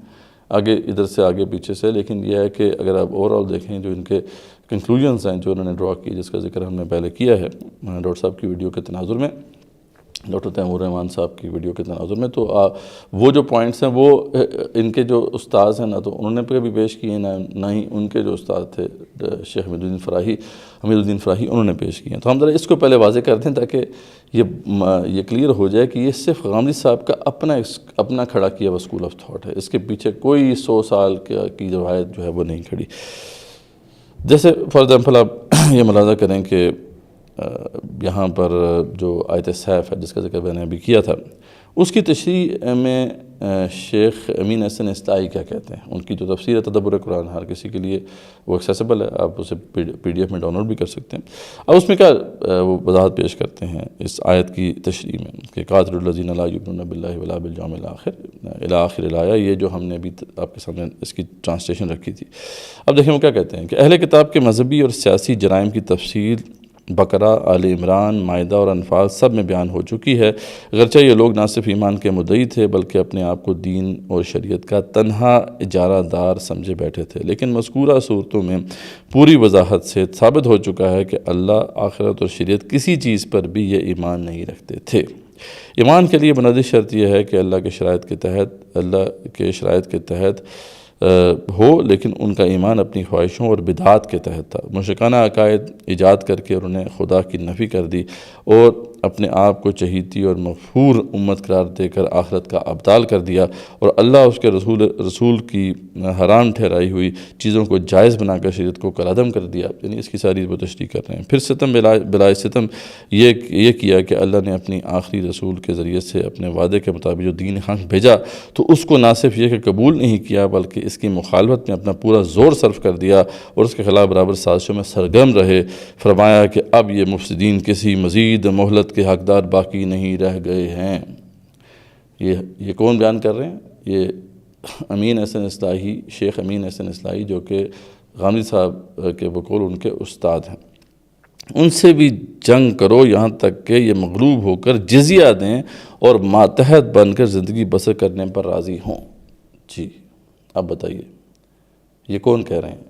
[SPEAKER 4] آگے ادھر سے آگے پیچھے سے، لیکن یہ ہے کہ اگر آپ اوور آل دیکھیں جو ان کے کنکلوژنز ہیں جو انہوں نے ڈرا کی، جس کا ذکر ہم نے پہلے کیا ہے ڈاکٹر صاحب کی ویڈیو کے تناظر میں، ڈاکٹر تیمور رحمان صاحب کی ویڈیو کے تناظر میں، تو وہ جو پوائنٹس ہیں وہ ان کے جو استاذ ہیں نہ تو انہوں نے کبھی پیش کیے نہ ہی ان کے جو استاد تھے شیخ حمید الدین فراہی انہوں نے پیش کیے ہیں. تو ہم ذرا اس کو پہلے واضح کر دیں تاکہ یہ کلیئر ہو جائے کہ یہ صرف غامدی صاحب کا اپنا کھڑا کیا ہوا اسکول آف تھاٹ ہے. اس کے پیچھے کوئی 100 سال کی روایت جو ہے وہ نہیں کھڑی. جیسے فار ایگزامپل آپ یہ ملاحظہ کریں کہ یہاں پر جو آیت سیف ہے جس کا ذکر میں نے ابھی کیا تھا، اس کی تشریح میں شیخ امین حسن اصلاحی کیا کہتے ہیں. ان کی جو تفسیر ہے تدبر قرآن، ہر کسی کے لیے وہ ایکسیسیبل ہے، آپ اسے PDF میں ڈاؤن لوڈ بھی کر سکتے ہیں. اب اس میں کیا وہ وضاحت پیش کرتے ہیں اس آیت کی تشریح میں کہ قاتل الذین لا یؤمنون باللہ ولا بالیوم الاخر الی آخر الآیہ. یہ جو ہم نے ابھی آپ کے سامنے اس کی ٹرانسلیشن رکھی تھی. اب دیکھیں وہ کیا کہتے ہیں کہ اہل کتاب کے مذہبی اور سیاسی جرائم کی تفصیل بقرہ، آل عمران، مائدہ اور انفال سب میں بیان ہو چکی ہے. اگرچہ یہ لوگ نہ صرف ایمان کے مدعی تھے بلکہ اپنے آپ کو دین اور شریعت کا تنہا اجارہ دار سمجھے بیٹھے تھے، لیکن مذکورہ صورتوں میں پوری وضاحت سے ثابت ہو چکا ہے کہ اللہ، آخرت اور شریعت کسی چیز پر بھی یہ ایمان نہیں رکھتے تھے. ایمان کے لیے بنیادی شرط یہ ہے کہ اللہ کے شرائط کے تحت ہو، لیکن ان کا ایمان اپنی خواہشوں اور بدعات کے تحت تھا. مشرکانہ عقائد ایجاد کر کے انہوں نے خدا کی نفی کر دی اور اپنے آپ کو چہیتی اور مغفور امت قرار دے کر آخرت کا ابطال کر دیا، اور اللہ اس کے رسول کی حرام ٹھہرائی ہوئی چیزوں کو جائز بنا کر شریعت کو کالعدم کر دیا. یعنی اس کی ساری وہ تشریح کر رہے ہیں. پھر ستم بلائے ستم یہ کیا کہ اللہ نے اپنی آخری رسول کے ذریعے سے اپنے وعدے کے مطابق جو دین حق بھیجا تو اس کو نہ صرف یہ کہ قبول نہیں کیا بلکہ اس کی مخالفت میں اپنا پورا زور صرف کر دیا اور اس کے خلاف برابر سازشوں میں سرگرم رہے. فرمایا کہ اب یہ مفسدین کسی مزید مہلت کے حقدار باقی نہیں رہ گئے ہیں. یہ کون بیان کر رہے ہیں؟ یہ امین حسن اصلاحی، شیخ امین حسن اصلاحی، جو کہ غامدی صاحب کے بقول ان کے استاد ہیں. ان سے بھی جنگ کرو یہاں تک کہ یہ مغلوب ہو کر جزیہ دیں اور ماتحت بن کر زندگی بسر کرنے پر راضی ہوں. جی اب بتائیے یہ کون کہہ رہے ہیں؟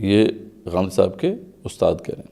[SPEAKER 4] یہ غامدی صاحب کے استاد کہہ رہے ہیں.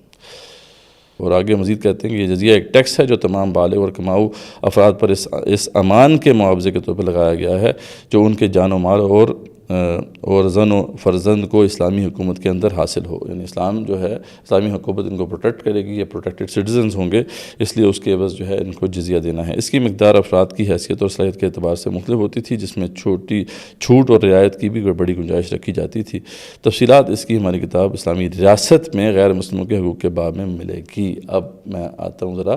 [SPEAKER 4] اور آگے مزید کہتے ہیں کہ یہ جزیہ ایک ٹیکس ہے جو تمام بالغ اور کماؤ افراد پر اس امان کے معاوضے کے طور پر لگایا گیا ہے جو ان کے جان و مال اور زن و فرزند کو اسلامی حکومت کے اندر حاصل ہو. یعنی اسلام جو ہے اسلامی حکومت ان کو پروٹیکٹ کرے گی، یہ پروٹیکٹڈ سٹیزنز ہوں گے، اس لیے اس کے عوض جو ہے ان کو جزیہ دینا ہے. اس کی مقدار افراد کی حیثیت اور صلاحیت کے اعتبار سے مختلف ہوتی تھی، جس میں چھوٹ اور رعایت کی بھی بڑی گنجائش رکھی جاتی تھی. تفصیلات اس کی ہماری کتاب اسلامی ریاست میں غیر مسلموں کے حقوق کے باب میں ملے گی. اب میں آتا ہوں ذرا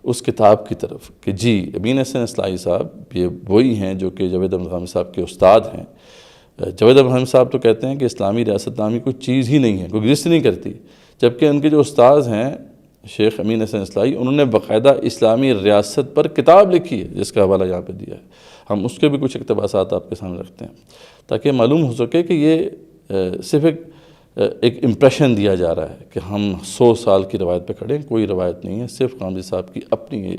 [SPEAKER 4] اس کتاب کی طرف کہ جی امین حسن اصلاحی صاحب یہ وہی ہیں جو کہ جاوید احمد خامی صاحب کے استاد ہیں. جاوید احمد خامی صاحب تو کہتے ہیں کہ اسلامی ریاست نامی کوئی چیز ہی نہیں ہے، کوئی ایگزسٹ نہیں کرتی، جبکہ ان کے جو استاد ہیں شیخ امین حسن اصلاحی، انہوں نے باقاعدہ اسلامی ریاست پر کتاب لکھی ہے جس کا حوالہ یہاں پہ دیا ہے. ہم اس کے بھی کچھ اقتباسات آپ کے سامنے رکھتے ہیں تاکہ معلوم ہو سکے کہ یہ صرف ایک امپریشن دیا جا رہا ہے کہ ہم 100 سال کی روایت پہ کھڑے ہیں. کوئی روایت نہیں ہے، صرف غامدی صاحب کی اپنی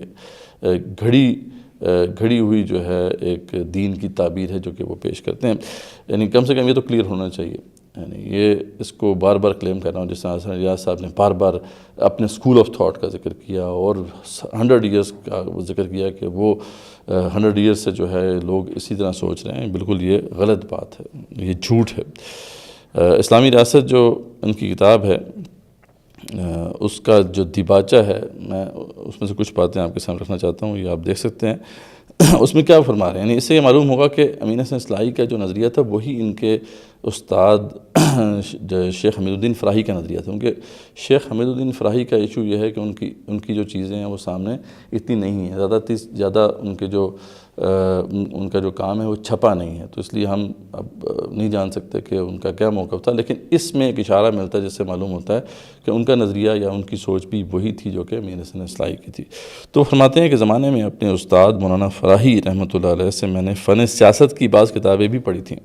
[SPEAKER 4] گھڑی ہوئی جو ہے ایک دین کی تعبیر ہے جو کہ وہ پیش کرتے ہیں. یعنی کم سے کم یہ تو کلیئر ہونا چاہیے. یعنی یہ اس کو بار بار کلیم کر رہا ہوں، جس طرح حسن ریاض صاحب نے بار بار اپنے اسکول آف تھاٹ کا ذکر کیا اور 100 ایئرس کا ذکر کیا کہ وہ 100 ایئرس سے جو ہے لوگ اسی طرح سوچ رہے ہیں. بالکل یہ غلط بات ہے، یہ جھوٹ ہے. اسلامی ریاست جو ان کی کتاب ہے اس کا جو دیباچہ ہے، میں اس میں سے کچھ باتیں آپ کے سامنے رکھنا چاہتا ہوں، یہ آپ دیکھ سکتے ہیں. اس میں کیا فرما رہے ہیں. یعنی اس سے یہ معلوم ہوگا کہ امین حسن اصلاحی کا جو نظریہ تھا وہی ان کے استاد شیخ حمید الدین فراہی کا نظریہ تھا. کیونکہ شیخ حمید الدین فراہی کا ایشو یہ ہے کہ ان کی جو چیزیں ہیں وہ سامنے اتنی نہیں ہیں، زیادہ ان کا جو کام ہے وہ چھپا نہیں ہے، تو اس لیے ہم اب نہیں جان سکتے کہ ان کا کیا موقف تھا. لیکن اس میں ایک اشارہ ملتا ہے جس سے معلوم ہوتا ہے کہ ان کا نظریہ یا ان کی سوچ بھی وہی تھی جو کہ امین حسن اصلاحی کی تھی. تو فرماتے ہیں کہ زمانے میں اپنے استاد مولانا فراہی رحمۃ اللہ علیہ سے میں نے فن سیاست کی بعض کتابیں بھی پڑھی تھیں،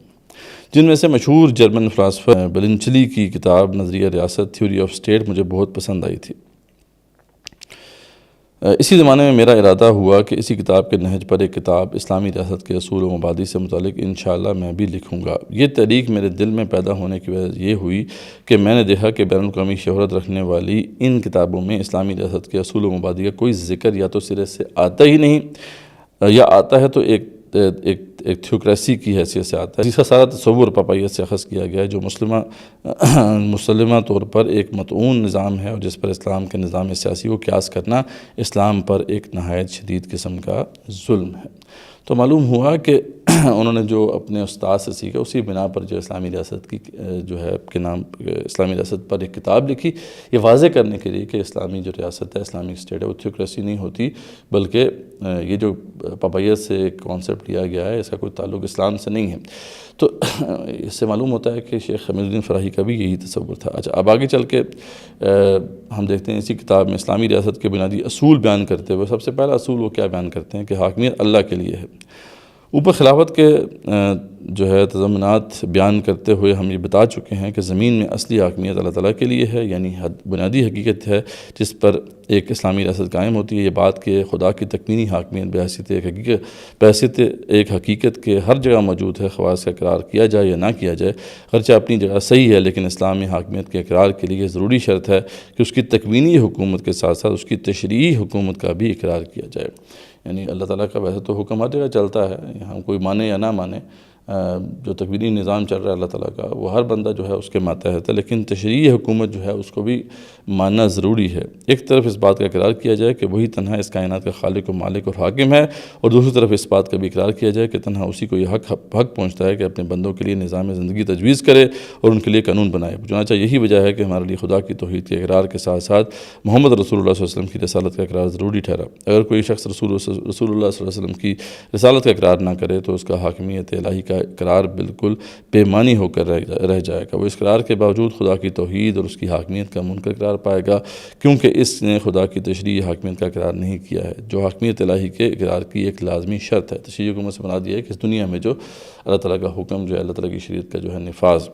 [SPEAKER 4] جن میں سے مشہور جرمن فلاسفر بلنچلی کی کتاب نظریہ ریاست تھیوری آف اسٹیٹ مجھے بہت پسند آئی تھی. اسی زمانے میں میرا ارادہ ہوا کہ اسی کتاب کے نہج پر ایک کتاب اسلامی ریاست کے اصول و مبادی سے متعلق انشاءاللہ میں بھی لکھوں گا. یہ تحریک میرے دل میں پیدا ہونے کی وجہ یہ ہوئی کہ میں نے دیکھا کہ بین الاقوامی شہرت رکھنے والی ان کتابوں میں اسلامی ریاست کے اصول و مبادی کا کوئی ذکر یا تو سرے سے آتا ہی نہیں، یا آتا ہے تو ایک تھیوکریسی کی حیثیت سے آتا ہے، جس کا سارا تصور پاپائیت سے اخذ کیا گیا ہے، جو مسلمہ طور پر ایک مطعون نظام ہے اور جس پر اسلام کے نظام سیاسی کو قیاس کرنا اسلام پر ایک نہایت شدید قسم کا ظلم ہے. تو معلوم ہوا کہ انہوں نے جو اپنے استاد سے سیکھا اسی بنا پر جو اسلامی ریاست کی جو ہے کے نام اسلامی ریاست پر ایک کتاب لکھی، یہ واضح کرنے کے لیے کہ اسلامی جو ریاست ہے، اسلامک اسٹیٹ ہے، وہ تھیوکریسی نہیں ہوتی، بلکہ یہ جو پاپائیت سے ایک کانسیپٹ لیا گیا ہے اس کا کوئی تعلق اسلام سے نہیں ہے. تو اس سے معلوم ہوتا ہے کہ شیخ حمید الدین فراہی کا بھی یہی تصور تھا. اچھا، اب آگے چل کے ہم دیکھتے ہیں اسی کتاب میں اسلامی ریاست کے بنیادی اصول بیان کرتے ہوئے سب سے پہلا اصول وہ کیا بیان کرتے ہیں کہ حاکمیت اللہ کے لیے ہے. اوپر خلافت کے جو ہے تضمنات بیان کرتے ہوئے ہم یہ بتا چکے ہیں کہ زمین میں اصلی حاکمیت اللہ تعالیٰ کے لیے ہے، یعنی بنیادی حقیقت ہے جس پر ایک اسلامی ریاست قائم ہوتی ہے یہ بات کہ خدا کی تکوینی حاکمیت بحیثیت ایک حقیقت کے ہر جگہ موجود ہے، خواص کا اقرار کیا جائے یا نہ کیا جائے. اگرچہ اپنی جگہ صحیح ہے، لیکن اسلام میں حاکمیت کے اقرار کے لیے ضروری شرط ہے کہ اس کی تکوینی حکومت کے ساتھ ساتھ اس کی تشریعی حکومت کا بھی اقرار کیا جائے. یعنی اللہ تعالیٰ کا ویسے تو حکم ہر جگہ چلتا ہے، ہم کوئی مانے یا نہ مانے، جو تکوینی نظام چل رہا ہے اللہ تعالیٰ کا وہ ہر بندہ جو ہے اس کے ماتحت ہے، لیکن تشریعی حکومت جو ہے اس کو بھی ماننا ضروری ہے. ایک طرف اس بات کا اقرار کیا جائے کہ وہی تنہا اس کائنات کا خالق و مالک اور حاکم ہے، اور دوسری طرف اس بات کا بھی اقرار کیا جائے کہ تنہا اسی کو یہ حق پہنچتا ہے کہ اپنے بندوں کے لیے نظام زندگی تجویز کرے اور ان کے لیے قانون بنائے. چنانچہ یہی وجہ ہے کہ ہمارے لیے خدا کی توحید کے اقرار کے ساتھ ساتھ محمد رسول اللہ صلی اللہ علیہ وسلم کی رسالت کا اقرار ضروری ٹھہرا. اگر کوئی شخص رسول اللہ صلی اللہ علیہ وسلم کی رسالت کا اقرار نہ کرے تو اس کا حاکمیت الہی کا اقرار بالکل بےمانی ہو کر رہ جائے گا. وہ اس اقرار کے باوجود خدا کی توحید اور اس کی حاکمیت کا منکر قرار پائے گا، کیونکہ اس نے خدا کی تشریعی حاکمیت کا اقرار نہیں کیا ہے جو حاکمیت الہی کے اقرار کی ایک لازمی شرط ہے. تشریعی حکومت سے مراد یہ ہے کہ اس دنیا میں جو اللہ تعالیٰ کا حکم جو ہے اللہ تعالیٰ کی شریعت کا جو ہے نفاذ،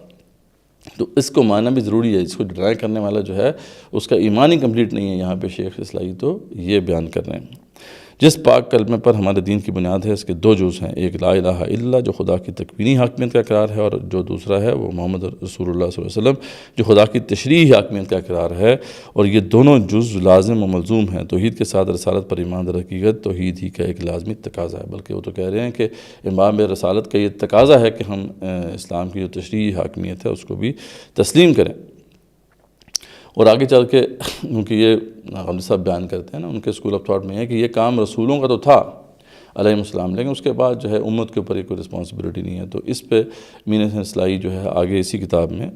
[SPEAKER 4] تو اس کو ماننا بھی ضروری ہے. اس کو ڈرائی کرنے والا جو ہے اس کا ایمان ہی کمپلیٹ نہیں ہے. یہاں پہ شیخ اصلاحی تو یہ بیان کر رہے ہیں. جس پاک کلمے پر ہمارے دین کی بنیاد ہے اس کے دو جز ہیں، ایک لا الہ الا اللہ جو خدا کی تکوینی حاکمیت کا اقرار ہے، اور جو دوسرا ہے وہ محمد رسول اللہ صلی اللہ علیہ وسلم جو خدا کی تشریعی حاکمیت کا اقرار ہے، اور یہ دونوں جز لازم و ملزوم ہیں۔ توحید کے ساتھ رسالت پر ایمان در حقیقت توحید ہی کا ایک لازمی تقاضا ہے، بلکہ وہ تو کہہ رہے ہیں کہ امام رسالت کا یہ تقاضا ہے کہ ہم اسلام کی جو تشریعی حاکمیت ہے اس کو بھی تسلیم کریں۔ اور آگے چل کے کیونکہ یہ غامدی صاحب بیان کرتے ہیں نا، ان کے اسکول آف تھاٹ میں ہے کہ یہ کام رسولوں کا تو تھا علیہ السلام، لیکن اس کے بعد جو ہے امت کے اوپر یہ کوئی رسپانسبلٹی نہیں ہے۔ تو اس پہ امین احسن اصلاحی جو ہے آگے اسی کتاب میں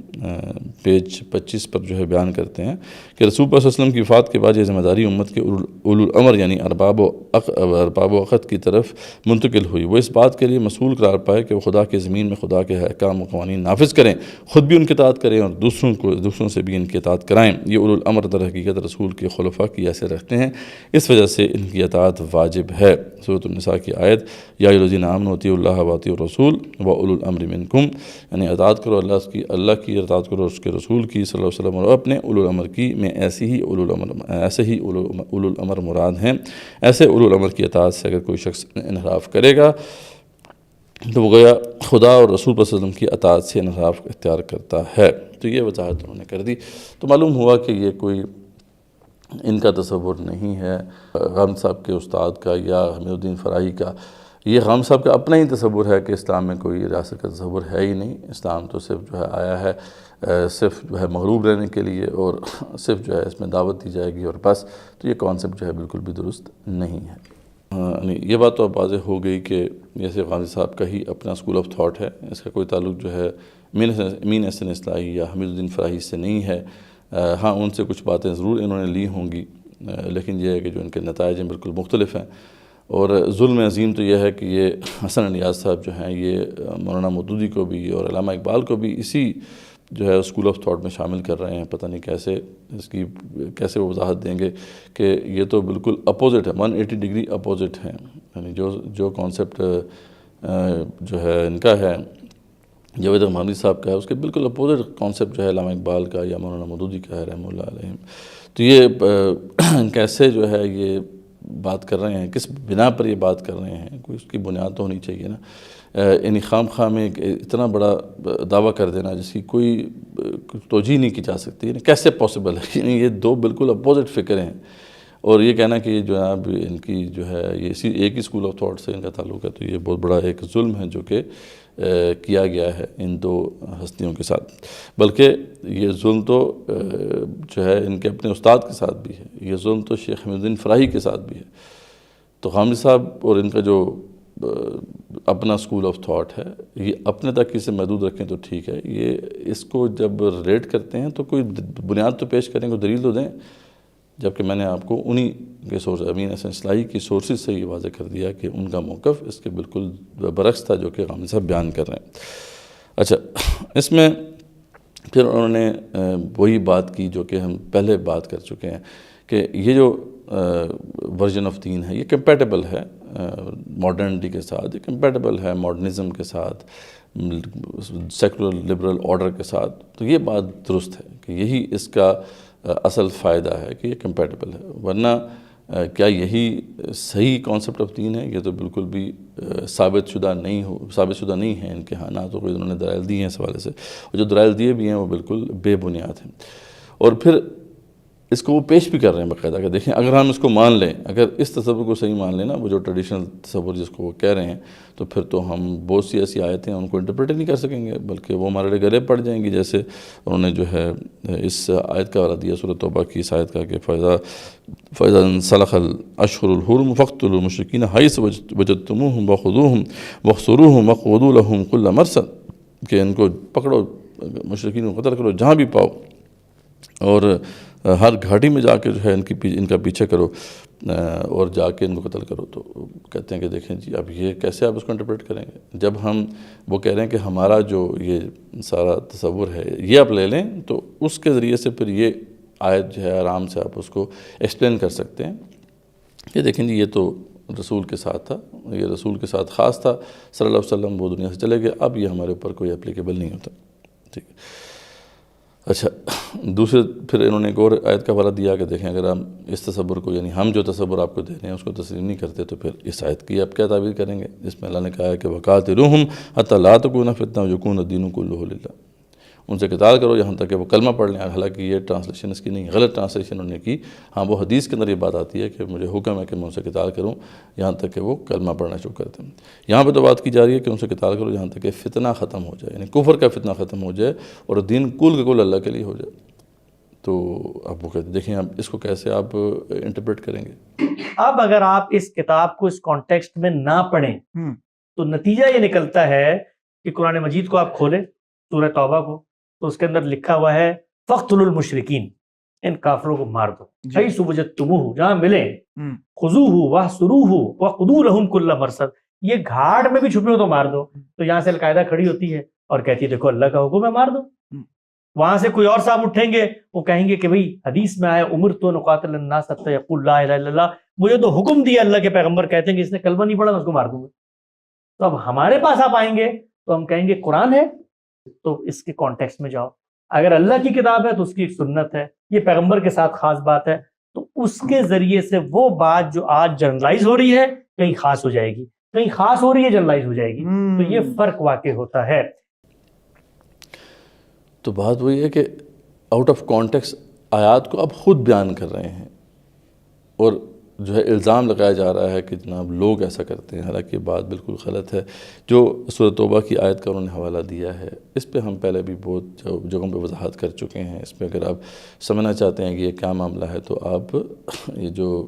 [SPEAKER 4] پیج 25 پر جو ہے بیان کرتے ہیں کہ رسول اللہ صلی اللہ علیہ وسلم کی وفات کے بعد یہ ذمہ داری امت کے اولو الامر یعنی ارباب و عقد کی طرف منتقل ہوئی۔ وہ اس بات کے لیے مسئول قرار پائے کہ وہ خدا کے زمین میں خدا کے احکام و قوانین نافذ کریں، خود بھی ان کی اطاعت کریں اور دوسروں سے بھی ان کی اطاعت کرائیں۔ یہ اولو الامر در حقیقت رسول کے خلفاء کی حیثیت رکھتے ہیں، اس وجہ سے ان کی اطاعت واجب ہے۔ سورۃ النساء کی آیت یا ایھا الذین آمنوا اطیعوا اللہ واطیعوا الرسول واولی الامر منکم، یعنی اطاعت کرو اللہ کی اطاعت کرو اس کے رسول کی صلی اللہ علیہ وسلم، اور اپنے اولو الامر کی میں ایسے ہی اولو الامر مراد ہیں۔ ایسے اولو الامر کی اطاعت سے اگر کوئی شخص انحراف کرے گا تو وہ گویا خدا اور رسول صلی اللہ علیہ وسلم کی اطاعت سے انحراف اختیار کرتا ہے۔ تو یہ وضاحت انہوں نے کر دی، تو معلوم ہوا کہ یہ کوئی ان کا تصور نہیں ہے غامدی صاحب کے استاد کا یا حمید الدین فراہی کا، یہ غامدی صاحب کا اپنا ہی تصور ہے کہ اسلام میں کوئی ریاست کا تصور ہے ہی نہیں۔ اسلام تو صرف جو ہے آیا ہے صرف جو ہے مغلوب رہنے کے لیے، اور صرف جو ہے اس میں دعوت دی جائے گی اور بس، تو یہ کانسیپٹ جو ہے بالکل بھی درست نہیں ہے۔ یہ بات تو اب واضح ہو گئی کہ جیسے غامدی صاحب کا ہی اپنا اسکول آف تھاٹ ہے، اس کا کوئی تعلق جو ہے امین احسن اصلاحی یا حمید الدین فراہی سے نہیں ہے۔ ہاں ان سے کچھ باتیں ضرور انہوں نے لی ہوں گی، لیکن یہ ہے کہ جو ان کے نتائج ہیں بالکل مختلف ہیں۔ اور ظلم عظیم تو یہ ہے کہ یہ حسن نیاز صاحب جو ہیں یہ مولانا مودودی کو بھی اور علامہ اقبال کو بھی اسی جو ہے اسکول آف تھاٹ میں شامل کر رہے ہیں۔ پتہ نہیں کیسے وہ وضاحت دیں گے کہ یہ تو بالکل اپوزٹ ہے، 180 ڈگری اپوزٹ ہیں، یعنی جو کانسیپٹ جو ہے ان کا ہے جاوید رحمانی صاحب کا ہے، اس کے بالکل اپوزٹ کانسیپٹ جو ہے علامہ اقبال کا یا مولانا مودودی کا ہے رحمہ اللہ علیہم۔ تو یہ کیسے جو ہے یہ بات کر رہے ہیں، کس بنا پر یہ بات کر رہے ہیں، کوئی اس کی بنیاد تو ہونی چاہیے نا۔ یعنی خام میں اتنا بڑا دعویٰ کر دینا جس کی کوئی توجیہ نہیں کی جا سکتی، یعنی کیسے پاسبل ہے؟ یعنی یہ دو بالکل اپوزٹ فکریں ہیں، اور یہ کہنا کہ جو ہے ان کی جو ہے یہ ایک ہی اسکول آف تھاٹ سے ان کا تعلق ہے، تو یہ بہت بڑا ایک ظلم ہے جو کہ کیا گیا ہے ان دو ہستیوں کے ساتھ۔ بلکہ یہ ظلم تو جو ہے ان کے اپنے استاد کے ساتھ بھی ہے، یہ ظلم تو شیخ حمید الدین فراہی کے ساتھ بھی ہے۔ تو غامدی صاحب اور ان کا جو اپنا اسکول آف تھاٹ ہے یہ اپنے تک اسے محدود رکھیں تو ٹھیک ہے، یہ اس کو جب ریٹ کرتے ہیں تو کوئی بنیاد تو پیش کریں، کوئی دلیل تو دیں، جبکہ میں نے آپ کو انہی کے سورس امین احسن اصلاحی کی سورسز سے یہ واضح کر دیا کہ ان کا موقف اس کے بالکل برعکس تھا جو کہ غامدی صاحب بیان کر رہے ہیں۔ اچھا، اس میں پھر انہوں نے وہی بات کی جو کہ ہم پہلے بات کر چکے ہیں کہ یہ جو ورژن آف دین ہے یہ کمپیٹیبل ہے ماڈرنٹی کے ساتھ، یہ کمپیٹیبل ہے ماڈرنزم کے ساتھ، سیکولر لبرل آرڈر کے ساتھ۔ تو یہ بات درست ہے کہ یہی اس کا اصل فائدہ ہے کہ یہ کمپیٹیبل ہے، ورنہ کیا یہی صحیح کانسیپٹ آف دین ہے؟ یہ تو بالکل بھی ثابت شدہ نہیں ہے ان کے ہاں، نہ تو کوئی انہوں نے دلائل دی ہیں اس حوالے سے، اور جو دلائل دیے بھی ہیں وہ بالکل بے بنیاد ہیں۔ اور پھر اس کو وہ پیش بھی کر رہے ہیں باقاعدہ کہ دیکھیں اگر ہم اس کو مان لیں، اگر اس تصور کو صحیح مان لیں نا، وہ جو ٹریڈیشنل تصور جس کو وہ کہہ رہے ہیں، تو پھر تو ہم بہت سی ایسی آیتیں ہیں ان کو انٹرپریٹ نہیں کر سکیں گے، بلکہ وہ ہمارے گلے پڑ جائیں گی۔ جیسے انہوں نے جو ہے اس آیت کا حوالہ دیا سورۃ توبہ کی اس آیت کا کہ فَإِذَا انسلخ الاشهر الحرم فاقتلوا المشرکین حیث وجدتموہم وخذوہم واحصروہم واقعدوا لهم کل مرصد، کہ ان کو پکڑو، مشرکین کو قتل کرو جہاں بھی پاؤ، اور ہر گھاٹی میں جا کے جو ہے ان کا پیچھے کرو اور جا کے ان کو قتل کرو۔ تو کہتے ہیں کہ دیکھیں جی اب یہ کیسے آپ اس کو انٹرپریٹ کریں گے؟ جب وہ کہہ رہے ہیں کہ ہمارا جو یہ سارا تصور ہے یہ آپ لے لیں، تو اس کے ذریعے سے پھر یہ آیت جو ہے آرام سے آپ اس کو ایکسپلین کر سکتے ہیں کہ دیکھیں جی یہ تو رسول کے ساتھ تھا، یہ رسول کے ساتھ خاص تھا صلی اللہ علیہ وسلم، وہ دنیا سے چلے گئے، اب یہ ہمارے اوپر کوئی اپلیکیبل نہیں ہوتا۔ ٹھیک ہے، اچھا، دوسرے پھر انہوں نے ایک اور آیت کا حوالہ دیا کہ دیکھیں اگر ہم اس تصور کو، یعنی ہم جو تصور آپ کو دے رہے ہیں اس کو تسلیم نہیں کرتے تو پھر اس آیت کی آپ کیا تعبیر کریں گے، جس میں اللہ نے کہا ہے کہ وَقَاتِلُوهُمْ حَتَّىٰ لَا تَكُونَ فِتْنَةٌ وَيَكُونَ الدِّينُ كُلُّهُ لِلَّهِ، ان سے قتال کرو یہاں تک کہ وہ کلمہ پڑھ لیں۔ حالانکہ یہ ٹرانسلیشن اس کی نہیں، غلط ٹرانسلیشن انہوں نے کی۔ ہاں وہ حدیث کے اندر یہ بات آتی ہے کہ مجھے حکم ہے کہ میں ان سے قتال کروں یہاں تک کہ وہ کلمہ پڑھنا شروع کرتے ہیں۔ یہاں پہ تو بات کی جا رہی ہے کہ ان سے قتال کرو یہاں تک کہ فتنہ ختم ہو جائے، یعنی کفر کا فتنہ ختم ہو جائے اور دین کل کا کل اللہ کے لیے ہو جائے۔ تو اب وہ کہتے دیکھیں اب اس کو کیسے آپ انٹرپریٹ کریں گے۔
[SPEAKER 2] اب اگر آپ اس کتاب کو اس کانٹیکسٹ میں نہ پڑھیں تو نتیجہ یہ نکلتا ہے کہ قرآن مجید کو آپ کھولیں سورہ توبہ کو تو اس کے اندر لکھا ہوا ہے فَاقْتُلُوا الْمُشْرِكِينَ، ان کافروں کو مار دو، حَيْثُ وَجَدتُّمُوهُ، جہاں ملیں، خُذُوهُ وَاحْصُرُوهُ وَخُذُوا لَهُمْ كُلَّ مَرْصَدٍ، یہ گھاٹ میں بھی چھپے ہو تو مار دو۔ تو یہاں سے القاعدہ کھڑی ہوتی ہے اور کہتی ہے دیکھو اللہ کا حکم ہے مار دو۔ وہاں سے کوئی اور صاحب اٹھیں گے وہ کہیں گے کہ بھئی حدیث میں آیا امرت ان اقاتل الناس حتی یقولوا لا الہ الا اللہ، مجھے تو حکم دیا اللہ کے پیغمبر، کہتے ہیں کہ اس نے کلمہ نہیں پڑھا میں اس کو مار دوں گا۔ تو اب ہمارے پاس آپ آئیں گے تو ہم کہیں گے قرآن ہے تو اس کے کانٹیکسٹ میں جاؤ، اگر اللہ کی کتاب ہے تو اس کی ایک سنت ہے، یہ پیغمبر کے ساتھ خاص بات ہے، تو اس کے ذریعے سے وہ بات جو آج جنرلائز ہو رہی ہے کہیں خاص ہو جائے گی، کہیں خاص ہو رہی ہے جنرلائز ہو جائے گی، تو یہ فرق واقع ہوتا ہے۔
[SPEAKER 4] تو بات وہی ہے کہ آؤٹ آف کانٹیکس آیات کو اب خود بیان کر رہے ہیں اور جو ہے الزام لگایا جا رہا ہے کہ جناب لوگ ایسا کرتے ہیں، حالانکہ بات بالکل غلط ہے۔ جو سورۃ توبہ کی آیت کا انہوں نے حوالہ دیا ہے اس پہ ہم پہلے بھی بہت جگہوں پہ وضاحت کر چکے ہیں، اس میں اگر آپ سمجھنا چاہتے ہیں کہ یہ کیا معاملہ ہے تو آپ یہ جو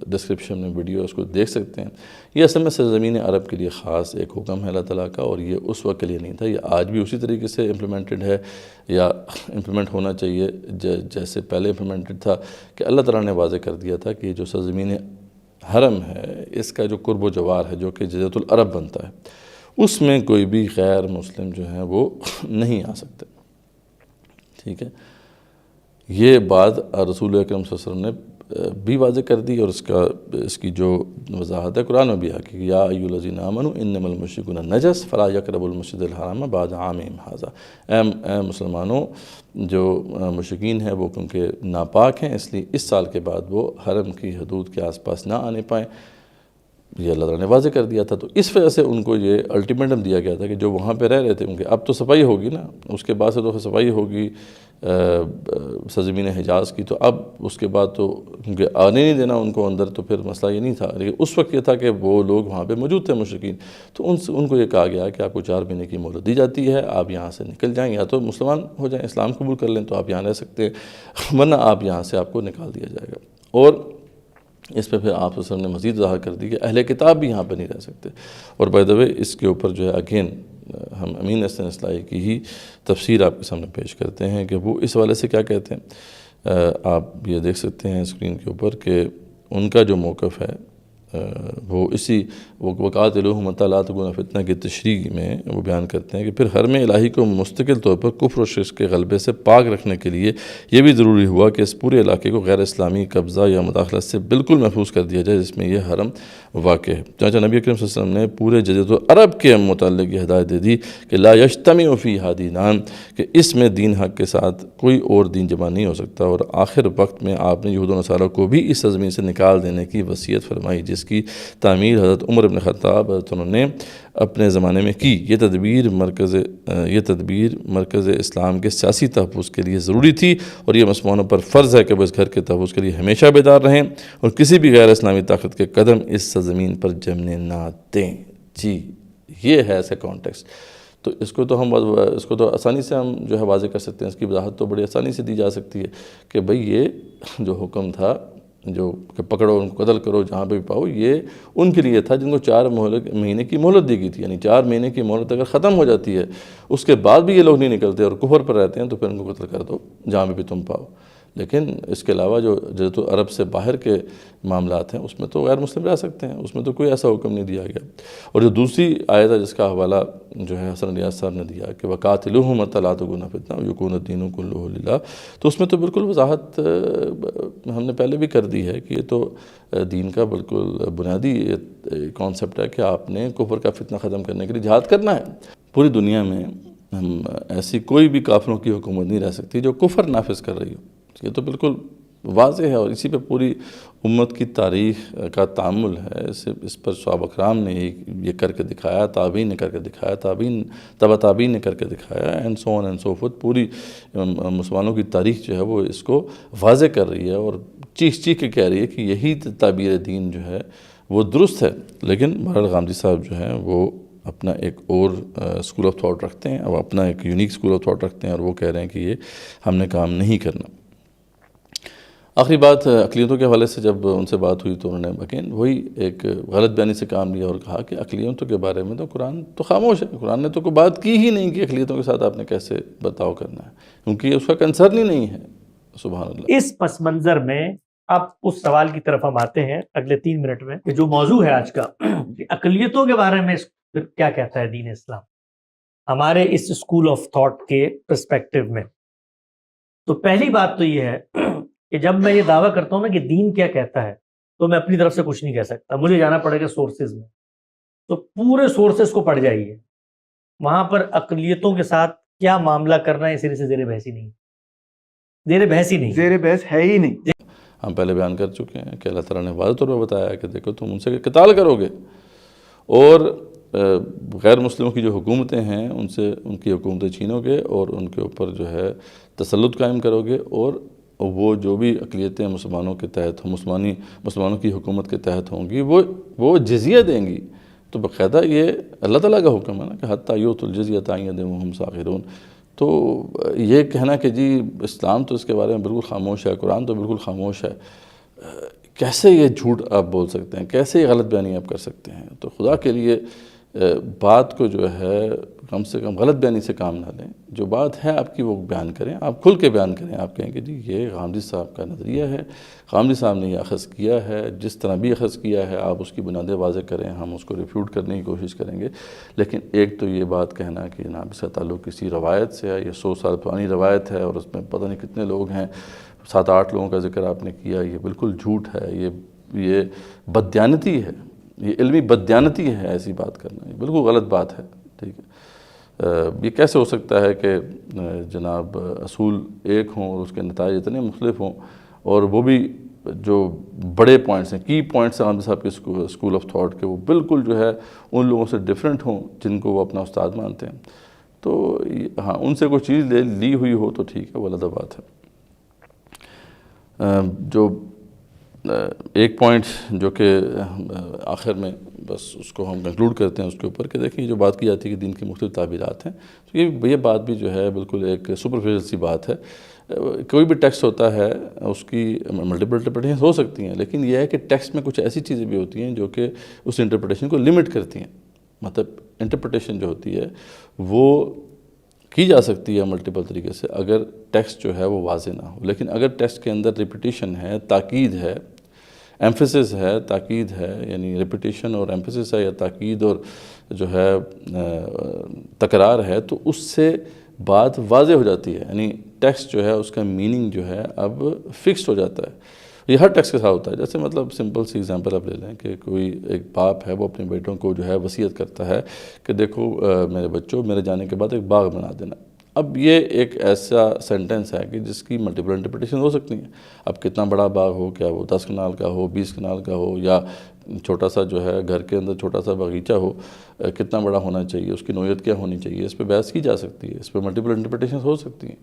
[SPEAKER 4] ڈسکرپشن میں ویڈیو ہے اس کو دیکھ سکتے ہیں۔ یہ اصل میں سرزمین عرب کے لیے خاص ایک حکم ہے اللہ تعالیٰ کا، اور یہ اس وقت کے لیے نہیں تھا، یہ آج بھی اسی طریقے سے امپلیمنٹڈ ہے یا امپلیمنٹ ہونا چاہیے جیسے پہلے امپلیمنٹڈ تھا، کہ اللہ تعالیٰ نے واضح کر دیا تھا کہ جو سرزمین حرم ہے اس کا جو قرب و جوار ہے جو کہ جزیرۃ العرب بنتا ہے اس میں کوئی بھی غیر مسلم جو ہیں وہ نہیں آ سکتے، ٹھیک ہے۔ یہ بات رسول اکرم صلی اللہ علیہ وسلم نے بھی واضح کر دی، اور اس کی جو وضاحت ہے قرآن میں بھی ہے کہ یا ایھا الذین آمنوا انما المشرکون نجس فلا یقربوا المسجد الحرام بعد عامہم ھذا، اے مسلمانوں جو مشرکین ہیں وہ کیونکہ ناپاک ہیں اس لیے اس سال کے بعد وہ حرم کی حدود کے آس پاس نہ آنے پائیں، یہ اللہ تعالیٰ نے واضح کر دیا تھا۔ تو اس وجہ سے ان کو یہ الٹیمیٹم دیا گیا تھا کہ جو وہاں پہ رہ رہے تھے کیونکہ اب تو صفائی ہوگی نا، اس کے بعد سے تو صفائی ہوگی سرزمین حجاز کی، تو اب اس کے بعد تو کیونکہ آنے نہیں دینا ان کو اندر، تو پھر مسئلہ یہ نہیں تھا، لیکن اس وقت یہ تھا کہ وہ لوگ وہاں پہ موجود تھے مشرکین، تو ان کو یہ کہا گیا کہ آپ کو 4 مہینے کی مہلت دی جاتی ہے، آپ یہاں سے نکل جائیں، یا تو مسلمان ہو جائیں، اسلام قبول کر لیں تو آپ یہاں رہ سکتے ہیں، ورنہ آپ یہاں سے آپ کو نکال دیا جائے گا۔ اور اس پہ پھر آپ وسلم نے مزید ظاہر کر دی کہ اہل کتاب بھی یہاں پہ نہیں رہ سکتے، اور بائی دا وے اس کے اوپر جو ہے اگین ہم امین احسن اصلاحی کی ہی تفسیر آپ کے سامنے پیش کرتے ہیں کہ وہ اس حوالے سے کیا کہتے ہیں۔ آپ یہ دیکھ سکتے ہیں اسکرین کے اوپر کہ ان کا جو موقف ہے وہ اسی وَقَاتِلُوهُمْ حَتَّىٰ لَا تَكُونَ فِتْنَةٌ کی تشریح میں وہ بیان کرتے ہیں کہ پھر حرم الہی کو مستقل طور پر کفر و شرک کے غلبے سے پاک رکھنے کے لیے یہ بھی ضروری ہوا کہ اس پورے علاقے کو غیر اسلامی قبضہ یا مداخلت سے بالکل محفوظ کر دیا جائے جس میں یہ حرم واقع ہے۔ چنانچہ نبی اکرم صلی اللہ علیہ وسلم نے پورے جزیرۃ العرب کے متعلق یہ ہدایت دے دی کہ لا یجتمع فیہا دینان، کہ اس میں دین حق کے ساتھ کوئی اور دین جمع نہیں ہو سکتا، اور آخر وقت میں آپ نے یہود و نصارہ کو بھی اس سرزمین سے نکال دینے کی وصیت فرمائی جس کی تعمیر حضرت عمر بن خطاب انہوں نے اپنے زمانے میں کی۔ یہ تدبیر مرکز اسلام کے سیاسی تحفظ کے لیے ضروری تھی، اور یہ مسلمانوں پر فرض ہے کہ وہ اس گھر کے تحفظ کے لیے ہمیشہ بیدار رہیں اور کسی بھی غیر اسلامی طاقت کے قدم اس سرزمین پر جمنے نہ دیں۔ جی یہ ہے ایسے کانٹیکسٹ، تو اس کو تو آسانی سے ہم جو ہے واضح کر سکتے ہیں، اس کی وضاحت تو بڑی آسانی سے دی جا سکتی ہے کہ بھئی یہ جو حکم تھا جو کہ پکڑو ان کو قتل کرو جہاں پہ بھی پاؤ، یہ ان کے لیے تھا جن کو 4 مہینے کی مہلت دی گئی تھی، یعنی 4 مہینے کی مہلت اگر ختم ہو جاتی ہے اس کے بعد بھی یہ لوگ نہیں نکلتے اور کفر پر رہتے ہیں تو پھر ان کو قتل کر دو جہاں پہ بھی تم پاؤ۔ لیکن اس کے علاوہ جو جزیرۃ العرب سے باہر کے معاملات ہیں اس میں تو غیر مسلم رہ سکتے ہیں، اس میں تو کوئی ایسا حکم نہیں دیا گیا۔ اور جو دوسری آیت ہے جس کا حوالہ جو ہے حسن ریاض صاحب نے دیا کہ وَقَاتِلُوهُمْ حَتَّىٰ لَا تَكُونَ فِتْنَةٌ وَيَكُونَ الدِّينُ كُلُّهُ لِلَّهِ، تو اس میں تو بالکل وضاحت ہم نے پہلے بھی کر دی ہے کہ یہ تو دین کا بالکل بنیادی کانسیپٹ ہے کہ آپ نے کفر کا فتنہ ختم کرنے کے لیے جہاد کرنا ہے۔ پوری دنیا میں ایسی کوئی بھی کافروں کی حکومت نہیں رہ سکتی جو کفر نافذ کر رہی ہو. یہ تو بالکل واضح ہے، اور اسی پہ پوری امت کی تاریخ کا تعامل ہے. اس پر صحابہ کرام نے یہ کر کے دکھایا، تابعین نے کر کے دکھایا، تبع تابعین نے کر کے دکھایا، and so on and so forth. پوری مسلمانوں کی تاریخ جو ہے وہ اس کو واضح کر رہی ہے اور چیخ کے کہہ رہی ہے کہ یہی تعبیر دین جو ہے وہ درست ہے. لیکن بہرحال غامدی صاحب جو ہیں وہ اپنا ایک اور اسکول آف تھاٹ رکھتے ہیں، اور اپنا ایک یونیک اسکول آف تھاٹ رکھتے ہیں، اور وہ کہہ رہے ہیں کہ یہ ہم نے کام نہیں کرنا. آخری بات اقلیتوں کے حوالے سے جب ان سے بات ہوئی تو انہوں نے اگین وہی ایک غلط بیانی سے کام لیا اور کہا کہ اقلیتوں کے بارے میں تو قرآن تو خاموش ہے. قرآن نے تو کوئی بات کی ہی نہیں کہ اقلیتوں کے ساتھ آپ نے کیسے برتاؤ کرنا ہے، کیونکہ یہ اس کا کنسرن ہی نہیں ہے. سبحان اللہ.
[SPEAKER 2] اس پس منظر میں اب اس سوال کی طرف ہم آتے ہیں اگلے 3 منٹ میں، کہ جو موضوع ہے آج کا کہ اقلیتوں کے بارے میں کیا کہتا ہے دین اسلام ہمارے اس اسکول آف تھاٹ کے پرسپیکٹو میں. تو پہلی بات تو یہ ہے کہ جب میں یہ دعویٰ کرتا ہوں نا کہ دین کیا کہتا ہے، تو میں اپنی طرف سے کچھ نہیں کہہ سکتا، مجھے جانا پڑے گا سورسز میں. تو پورے سورسز کو پڑھ جائیے، وہاں پر اقلیتوں کے ساتھ کیا معاملہ کرنا ہے سرے سے زیر بحث ہی نہیں، زیر بحث ہی نہیں،
[SPEAKER 1] زیر بحث ہے ہی نہیں.
[SPEAKER 4] ہم پہلے بیان کر چکے ہیں کہ اللہ تعالیٰ نے واضح طور پر بتایا کہ دیکھو تم ان سے قتال کرو گے، اور غیر مسلموں کی جو حکومتیں ہیں ان سے ان کی حکومتیں چھینو گے، اور ان کے اوپر جو ہے تسلط قائم کرو گے، اور وہ جو بھی اقلیتیں مسلمانوں کے تحت مسلمانوں کی حکومت کے تحت ہوں گی وہ جزیہ دیں گی. تو باقاعدہ یہ اللہ تعالیٰ کا حکم ہے نا کہ حتیٰ یؤتوا الجزیۃ عن یدٍ وہم صاغرون. تو یہ کہنا کہ جی اسلام تو اس کے بارے میں بالکل خاموش ہے، قرآن تو بالکل خاموش ہے، کیسے یہ جھوٹ آپ بول سکتے ہیں، کیسے یہ غلط بیانی آپ کر سکتے ہیں؟ تو خدا کے لیے بات کو جو ہے کم سے کم غلط بیانی سے کام نہ لیں. جو بات ہے آپ کی وہ بیان کریں، آپ کھل کے بیان کریں. آپ کہیں کہ جی یہ غامدی صاحب کا نظریہ ہے، غامدی صاحب نے یہ اخذ کیا ہے، جس طرح بھی اخذ کیا ہے آپ اس کی بنیادیں واضح کریں، ہم اس کو ریفیوٹ کرنے کی کوشش کریں گے. لیکن ایک تو یہ بات کہنا کہ جناب اس کا تعلق کسی روایت سے ہے، یہ 100 سال پرانی روایت ہے اور اس میں پتہ نہیں کتنے لوگ ہیں، 7-8 لوگوں کا ذکر آپ نے کیا، یہ بالکل جھوٹ ہے، یہ بددیانتی ہے، یہ علمی بددیانتی ہے ایسی بات کرنا، یہ بالکل غلط بات ہے. ٹھیک ہے، یہ کیسے ہو سکتا ہے کہ جناب اصول ایک ہوں اور اس کے نتائج اتنے مختلف ہوں، اور وہ بھی جو بڑے پوائنٹس ہیں، کی پوائنٹس ہیں غامدی صاحب کے اسکول آف تھاٹ کے، وہ بالکل جو ہے ان لوگوں سے ڈیفرنٹ ہوں جن کو وہ اپنا استاد مانتے ہیں. تو ہاں ان سے کوئی چیز لی ہوئی ہو تو ٹھیک ہے، وہ علیحدہ بات ہے. جو ایک پوائنٹ جو کہ آخر میں بس اس کو ہم کنکلوڈ کرتے ہیں اس کے اوپر، کہ دیکھیں جو بات کی جاتی ہے کہ دین کی مختلف تعبیرات ہیں، تو یہ بات بھی جو ہے بالکل ایک سپرفیشل سی بات ہے. کوئی بھی ٹیکسٹ ہوتا ہے اس کی ملٹیپل انٹرپریٹیشن ہو سکتی ہیں، لیکن یہ ہے کہ ٹیکسٹ میں کچھ ایسی چیزیں بھی ہوتی ہیں جو کہ اس انٹرپریٹیشن کو لمٹ کرتی ہیں. مطلب انٹرپریٹیشن جو ہوتی ہے وہ کی جا سکتی ہے ملٹیپل طریقے سے اگر ٹیکسٹ جو ہے وہ واضح نہ ہو. لیکن اگر ٹیکسٹ کے اندر ریپیٹیشن ہے، تاکید ہے، ایمفیسس ہے، تاکید ہے، یعنی ریپیٹیشن اور ایمفیسس ہے یا تاکید اور جو ہے تکرار ہے، تو اس سے بات واضح ہو جاتی ہے. یعنی ٹیکسٹ جو ہے اس کا میننگ جو ہے اب فکسڈ ہو جاتا ہے. یہ ہر ٹیکسٹ کے ساتھ ہوتا ہے. جیسے مطلب سمپل سی ایگزامپل آپ لے لیں کہ کوئی ایک باپ ہے، وہ اپنے بیٹوں کو جو ہے وصیت کرتا ہے کہ دیکھو میرے بچوں، میرے جانے کے بعد ایک باغ بنا دینا. اب یہ ایک ایسا سینٹنس ہے کہ جس کی ملٹیپل انٹرپریٹیشن ہو سکتی ہیں. اب کتنا بڑا باغ ہو، کیا وہ 10 کنال کا ہو، 20 کنال کا ہو، یا چھوٹا سا جو ہے گھر کے اندر چھوٹا سا باغیچہ ہو، کتنا بڑا ہونا چاہیے، اس کی نوعیت کیا ہونی چاہیے، اس پہ بحث کی جا سکتی ہے، اس پہ ملٹیپل انٹرپریٹیشن ہو سکتی ہیں.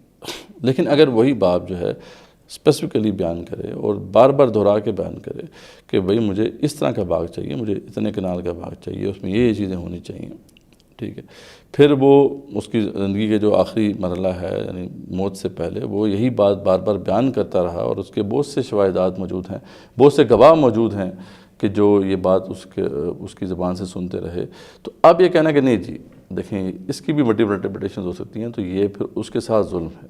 [SPEAKER 4] لیکن اگر وہی باپ جو ہے اسپیسیفکلی بیان کرے اور بار بار دہرا کے بیان کرے کہ بھئی مجھے اس طرح کا باغ چاہیے، مجھے اتنے کنال کا باغ چاہیے، اس میں یہ چیزیں ہونی چاہیے، ٹھیک ہے، پھر وہ اس کی زندگی کے جو آخری مرحلہ ہے یعنی موت سے پہلے وہ یہی بات بار بار بیان کرتا رہا، اور اس کے بہت سے شواہدات موجود ہیں، بہت سے گواہ موجود ہیں کہ جو یہ بات اس کی زبان سے سنتے رہے. تو اب یہ کہنا کہ نہیں جی دیکھیں اس کی بھی ملٹیپل انٹرپریٹیشنز ہو سکتی ہیں، تو یہ پھر اس کے ساتھ ظلم ہے.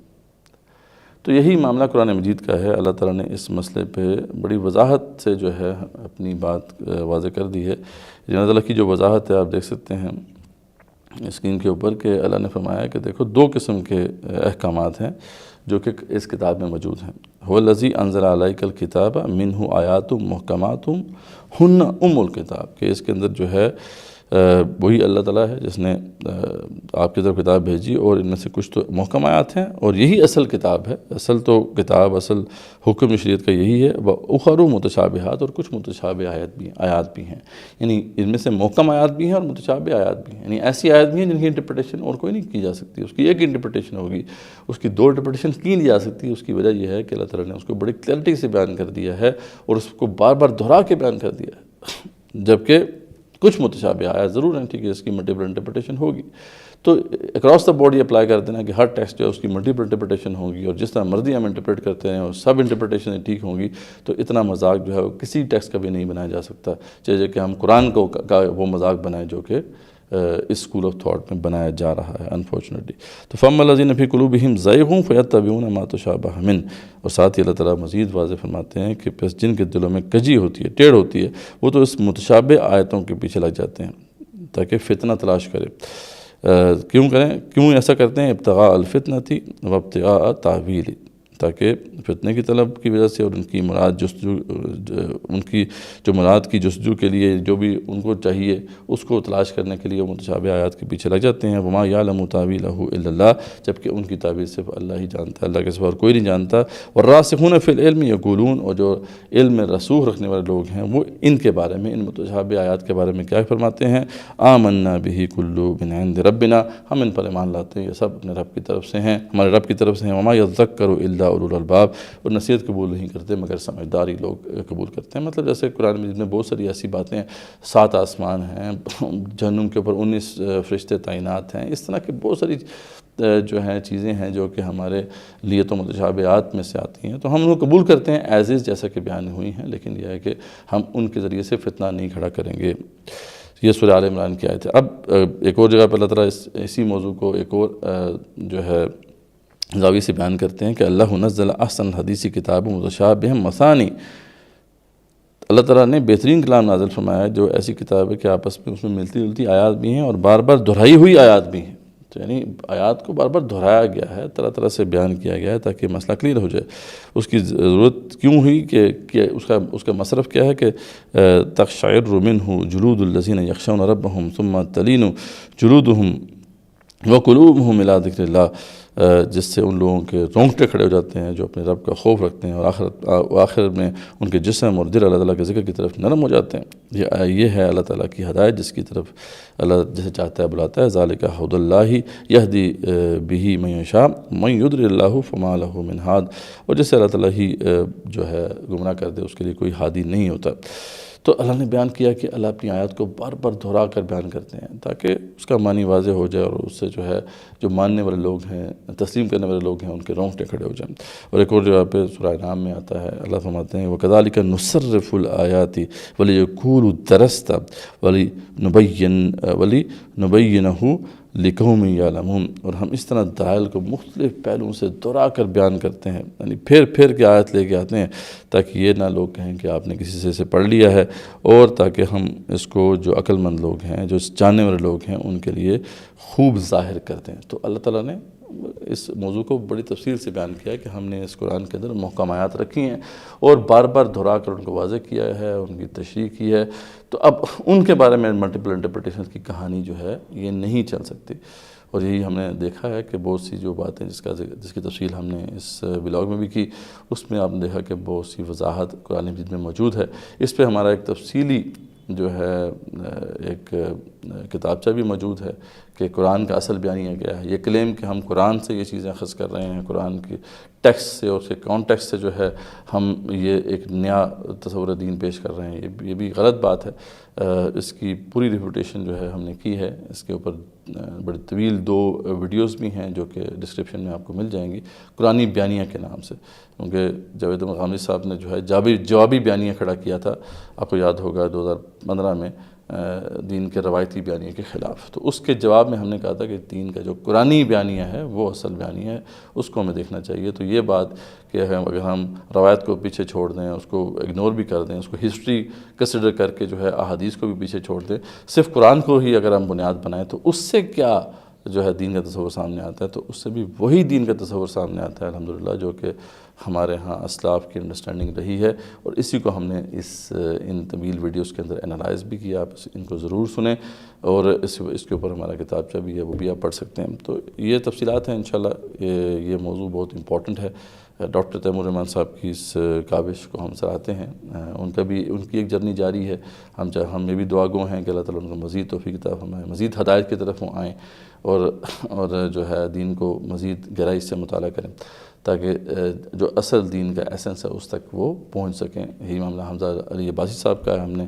[SPEAKER 4] تو یہی معاملہ قرآن مجید کا ہے. اللہ تعالیٰ نے اس مسئلے پہ بڑی وضاحت سے جو ہے اپنی بات واضح کر دی ہے. اللہ تعالیٰ کی جو وضاحت ہے آپ دیکھ سکتے ہیں اسکرین کے اوپر کہ اللہ نے فرمایا کہ دیکھو 2 قسم کے احکامات ہیں جو کہ اس کتاب میں موجود ہیں. هو الذی انزل علیک الکتاب منہ آیات محکمات ہن ام الکتاب، کہ اس کے اندر جو ہے وہی اللہ تعالیٰ ہے جس نے آپ کی طرف کتاب بھیجی، اور ان میں سے کچھ تو محکم آیات ہیں، اور یہی اصل کتاب ہے. اصل تو کتاب، اصل حکم شریعت کا یہی ہے. اخر متشابہات، اور کچھ متشابہ آیات بھی ہیں. یعنی ان میں سے محکم آیات بھی ہیں اور متشابہ آیات بھی ہیں. یعنی ایسی آیات بھی ہیں جن کی انٹرپریٹیشن اور کوئی نہیں کی جا سکتی، اس کی ایک انٹرپریٹیشن ہوگی، اس کی دو انٹرپریٹیشن کی نہیں جا سکتی. اس کی وجہ یہ ہے کہ اللہ تعالیٰ نے اس کو بڑی کلیئرٹی سے بیان کر دیا ہے، اور اس کو بار بار دہرا کے بیان کر دیا ہے. جبکہ کچھ متشابہ آیات ضرور ہیں، ٹھیک ہے، اس کی ملٹیپل انٹرپریٹیشن ہوگی. تو اکراس دا بورڈ یہ اپلائی کر دینا کہ ہر ٹیکسٹ جو ہے اس کی ملٹیپل انٹرپریٹیشن ہوگی، اور جس طرح مرضی ہم انٹرپریٹ کرتے ہیں اور سب انٹرپریٹیشن ٹھیک ہوں گی، تو اتنا مذاق جو ہے وہ کسی ٹیکسٹ کا بھی نہیں بنایا جا سکتا، چاہے کہ ہم قرآن کا وہ مذاق بنائیں جو کہ اس اسکول آف تھاٹ میں بنایا جا رہا ہے انفارچونیٹلی. تو فَأَمَّا الَّذِينَ فِي قُلُوبِهِمْ زَيْغٌ فَيَتَّبِعُونَ مَا تَشَابَهَ مِنْهُ. اور ساتھ ہی اللہ تعالیٰ مزید واضح فرماتے ہیں کہ پس جن کے دلوں میں کجی ہوتی ہے، ٹیڑھ ہوتی ہے، وہ تو اس متشابہ آیتوں کے پیچھے لگ جاتے ہیں تاکہ فتنہ تلاش کرے. کیوں ایسا کرتے ہیں؟ ابتغاء الفتنۃ و ابتغاء تاویل، تاکہ فتنے کی طلب کی وجہ سے اور ان کی مراد جستجو، ان کی جو مراد کی جستجو کے لیے جو بھی ان کو چاہیے اس کو تلاش کرنے کے لیے وہ متشابہ آیات کے پیچھے لگ جاتے ہیں. وما یعلم تاویلہ الا اللہ، جبکہ ان کی تعبیر صرف اللہ ہی جانتا ہے، اللہ کے سوا اور کوئی نہیں جانتا. والراسخون فی العلم یقولون، اور جو علم میں رسوخ رکھنے والے لوگ ہیں وہ ان کے بارے میں، ان متشابہ آیات کے بارے میں کیا فرماتے ہیں؟ آمنا بہ کل من عند ربنا، ہم ان پر ایمان لاتے ہیں یہ سب اپنے رب کی طرف سے ہیں، ہمارے رب کی طرف سے ہیں. وما یذکر الا اولو الالباب، اور نصیحت قبول نہیں کرتے مگر سمجھداری لوگ قبول کرتے ہیں. مطلب جیسے قرآن مجید میں بہت ساری ایسی باتیں ہیں، 7 آسمان ہیں، جہنم کے اوپر 19 فرشتے تعینات ہیں، اس طرح کی بہت ساری جو ہیں چیزیں ہیں جو کہ ہمارے لیے تو متشابہات میں سے آتی ہیں، تو ہم ان کو قبول کرتے ہیں ایز از، جیسا کہ بیان ہوئی ہیں. لیکن یہ ہے کہ ہم ان کے ذریعے سے فتنہ نہیں کھڑا کریں گے. یہ سورہ آل عمران کی آیت ہے. اب ایک اور جگہ پر اللہ تعالیٰ اسی موضوع کو ایک اور جو ہے زاویے سے بیان کرتے ہیں کہ اللہ نزل احسن الحدیث کتاب متشابہ مثانی، اللہ تعالیٰ نے بہترین کلام نازل فرمایا ہے جو ایسی کتاب ہے کہ آپس میں اس میں ملتی جلتی آیات بھی ہیں اور بار بار دہرائی ہوئی آیات بھی ہیں. تو یعنی آیات کو بار بار دہرایا گیا ہے، طرح طرح سے بیان کیا گیا ہے تاکہ مسئلہ کلیئر ہو جائے. اس کی ضرورت کیوں ہوئی کہ اس کا مصرف کیا ہے کہ تقشعر منہ جلود الذین یخشون ربہم ثم تلین جلودہم وقلوبہم الی ذکر اللہ، جس سے ان لوگوں کے رونگٹے کھڑے ہو جاتے ہیں جو اپنے رب کا خوف رکھتے ہیں، اور آخر میں ان کے جسم اور دل اللہ تعالیٰ کے ذکر کی طرف نرم ہو جاتے ہیں. یہ ہے اللہ تعالیٰ کی ہدایت جس کی طرف اللہ جسے چاہتا ہے بلاتا ہے. ذالک ھدی اللہ یہدی بہ من یشاء من یضلل اللہ فما لہ من ہاد، اور جسے اللہ تعالیٰ ہی جو ہے گمراہ کر دے اس کے لیے کوئی ہادی نہیں ہوتا. تو اللہ نے بیان کیا کہ اللہ اپنی آیات کو بار بار دہرا کر بیان کرتے ہیں تاکہ اس کا معنی واضح ہو جائے، اور اس سے جو ہے جو ماننے والے لوگ ہیں، تسلیم کرنے والے لوگ ہیں، ان کے رونگٹے کھڑے ہو جائیں. اور ایک اور جگہ پہ سورہ انعام میں آتا ہے، اللہ فرماتے ہیں وَكَذَلِكَ نُصَرِّفُ الْآيَاتِ وَلِيَقُولُوا دَرَسْتَ وَلِنُبَيِّنَهُ لِقَوْمٍ يَعْلَمُونَ، اور ہم اس طرح دلائل کو مختلف پہلوؤں سے دہرا کر بیان کرتے ہیں، یعنی پھر کے آیت لے کے آتے ہیں تاکہ یہ نہ لوگ کہیں کہ آپ نے کسی سے اسے پڑھ لیا ہے، اور تاکہ ہم اس کو جو عقل مند لوگ ہیں، جو جاننے والے لوگ ہیں، ان کے لیے خوب ظاہر کرتے ہیں. تو اللہ تعالیٰ نے اس موضوع کو بڑی تفصیل سے بیان کیا ہے کہ ہم نے اس قرآن کے اندر محکم آیات رکھی ہیں اور بار بار دہرا کر ان کو واضح کیا ہے، ان کی تشریح کی ہے. تو اب ان کے بارے میں ملٹیپل انٹرپریٹیشن کی کہانی جو ہے یہ نہیں چل سکتی. اور یہی ہم نے دیکھا ہے کہ بہت سی جو باتیں جس کی تفصیل ہم نے اس ولاگ میں بھی کی، اس میں آپ نے دیکھا کہ بہت سی وضاحت قرآن مجید میں موجود ہے. اس پہ ہمارا ایک تفصیلی جو ہے ایک کتابچہ بھی موجود ہے کہ قرآن کا اصل بیانیہ کیا ہے. یہ کلیم کہ ہم قرآن سے یہ چیزیں اخذ کر رہے ہیں، قرآن کی ٹیکسٹ سے اور اس کے کانٹیکسٹ سے جو ہے ہم یہ ایک نیا تصور دین پیش کر رہے ہیں، یہ بھی غلط بات ہے. اس کی پوری ریپوٹیشن جو ہے ہم نے کی ہے. اس کے اوپر بڑی طویل 2 ویڈیوز بھی ہیں جو کہ ڈسکرپشن میں آپ کو مل جائیں گی، قرآنی بیانیہ کے نام سے. کیونکہ جاوید احمد غامدی صاحب نے جو ہے جوابی بیانیہ کھڑا کیا تھا، آپ کو یاد ہوگا 2015 میں، دین کے روایتی بیانیہ کے خلاف. تو اس کے جواب میں ہم نے کہا تھا کہ دین کا جو قرآنی بیانیہ ہے وہ اصل بیانیہ ہے، اس کو ہمیں دیکھنا چاہیے. تو یہ بات کہ اگر ہم روایت کو پیچھے چھوڑ دیں، اس کو اگنور بھی کر دیں، اس کو ہسٹری کنسیڈر کر کے جو ہے احادیث کو بھی پیچھے چھوڑ دیں، صرف قرآن کو ہی اگر ہم بنیاد بنائیں، تو اس سے کیا جو ہے دین کا تصور سامنے آتا ہے؟ تو اس سے بھی وہی دین کا تصور سامنے آتا ہے الحمدللہ جو کہ ہمارے ہاں اسلاف کی انڈرسٹینڈنگ رہی ہے، اور اسی کو ہم نے ان طویل ویڈیوز کے اندر انالائز بھی کیا. آپ ان کو ضرور سنیں، اور اس کے اوپر ہمارا کتابچہ بھی ہے، وہ بھی آپ پڑھ سکتے ہیں. تو یہ تفصیلات ہیں. انشاءاللہ یہ موضوع بہت امپورٹنٹ ہے. ڈاکٹر تیمور رحمان صاحب کی اس کاوش کو ہم سراہتے ہیں. ان کی ایک جرنی جاری ہے. ہم یہ بھی دعا گو ہیں کہ اللہ تعالیٰ ان کو مزید توفیق عطا فرمائے، مزید ہدایت کی طرف وہ آئیں، اور جو ہے دین کو مزید گہرائی سے مطالعہ کریں، تاکہ جو اصل دین کا ایسنس ہے اس تک وہ پہنچ سکیں. یہی معاملہ حمزہ علی عباسی صاحب کا ہے. ہم نے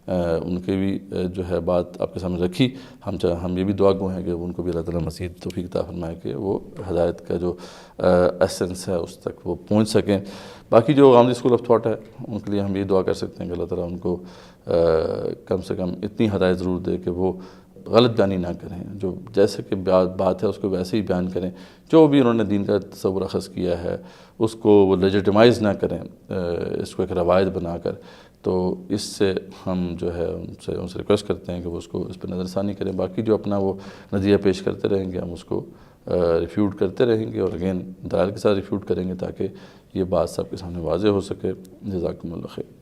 [SPEAKER 4] ان کے بھی جو ہے بات آپ کے سامنے رکھی. ہم یہ بھی دعا گو ہیں کہ ان کو بھی اللہ تعالیٰ مزید توفیق عطا فرمائے کہ وہ ہدایت کا جو ایسنس ہے اس تک وہ پہنچ سکیں. باقی جو غامدی اسکول آف تھاٹ ہے ان کے لیے ہم یہ دعا کر سکتے ہیں کہ اللہ تعالیٰ ان کو کم سے کم اتنی ہدایت ضرور دے کہ وہ غلط بیانی نہ کریں، جو جیسے کہ بات ہے اس کو ویسے ہی بیان کریں. جو بھی انہوں نے دین کا تصور اخذ کیا ہے اس کو وہ لیجیٹمائز نہ کریں، اس کو ایک روایت بنا کر. تو اس سے ہم جو ہے ان سے ریکویسٹ کرتے ہیں کہ وہ اس پہ نظر ثانی کریں. باقی جو اپنا وہ نظریہ پیش کرتے رہیں گے ہم اس کو ریفیوٹ کرتے رہیں گے، اور اگین دلائل کے ساتھ ریفیوٹ کریں گے تاکہ یہ بات سب کے سامنے واضح ہو سکے. جزاکم اللہ خیر.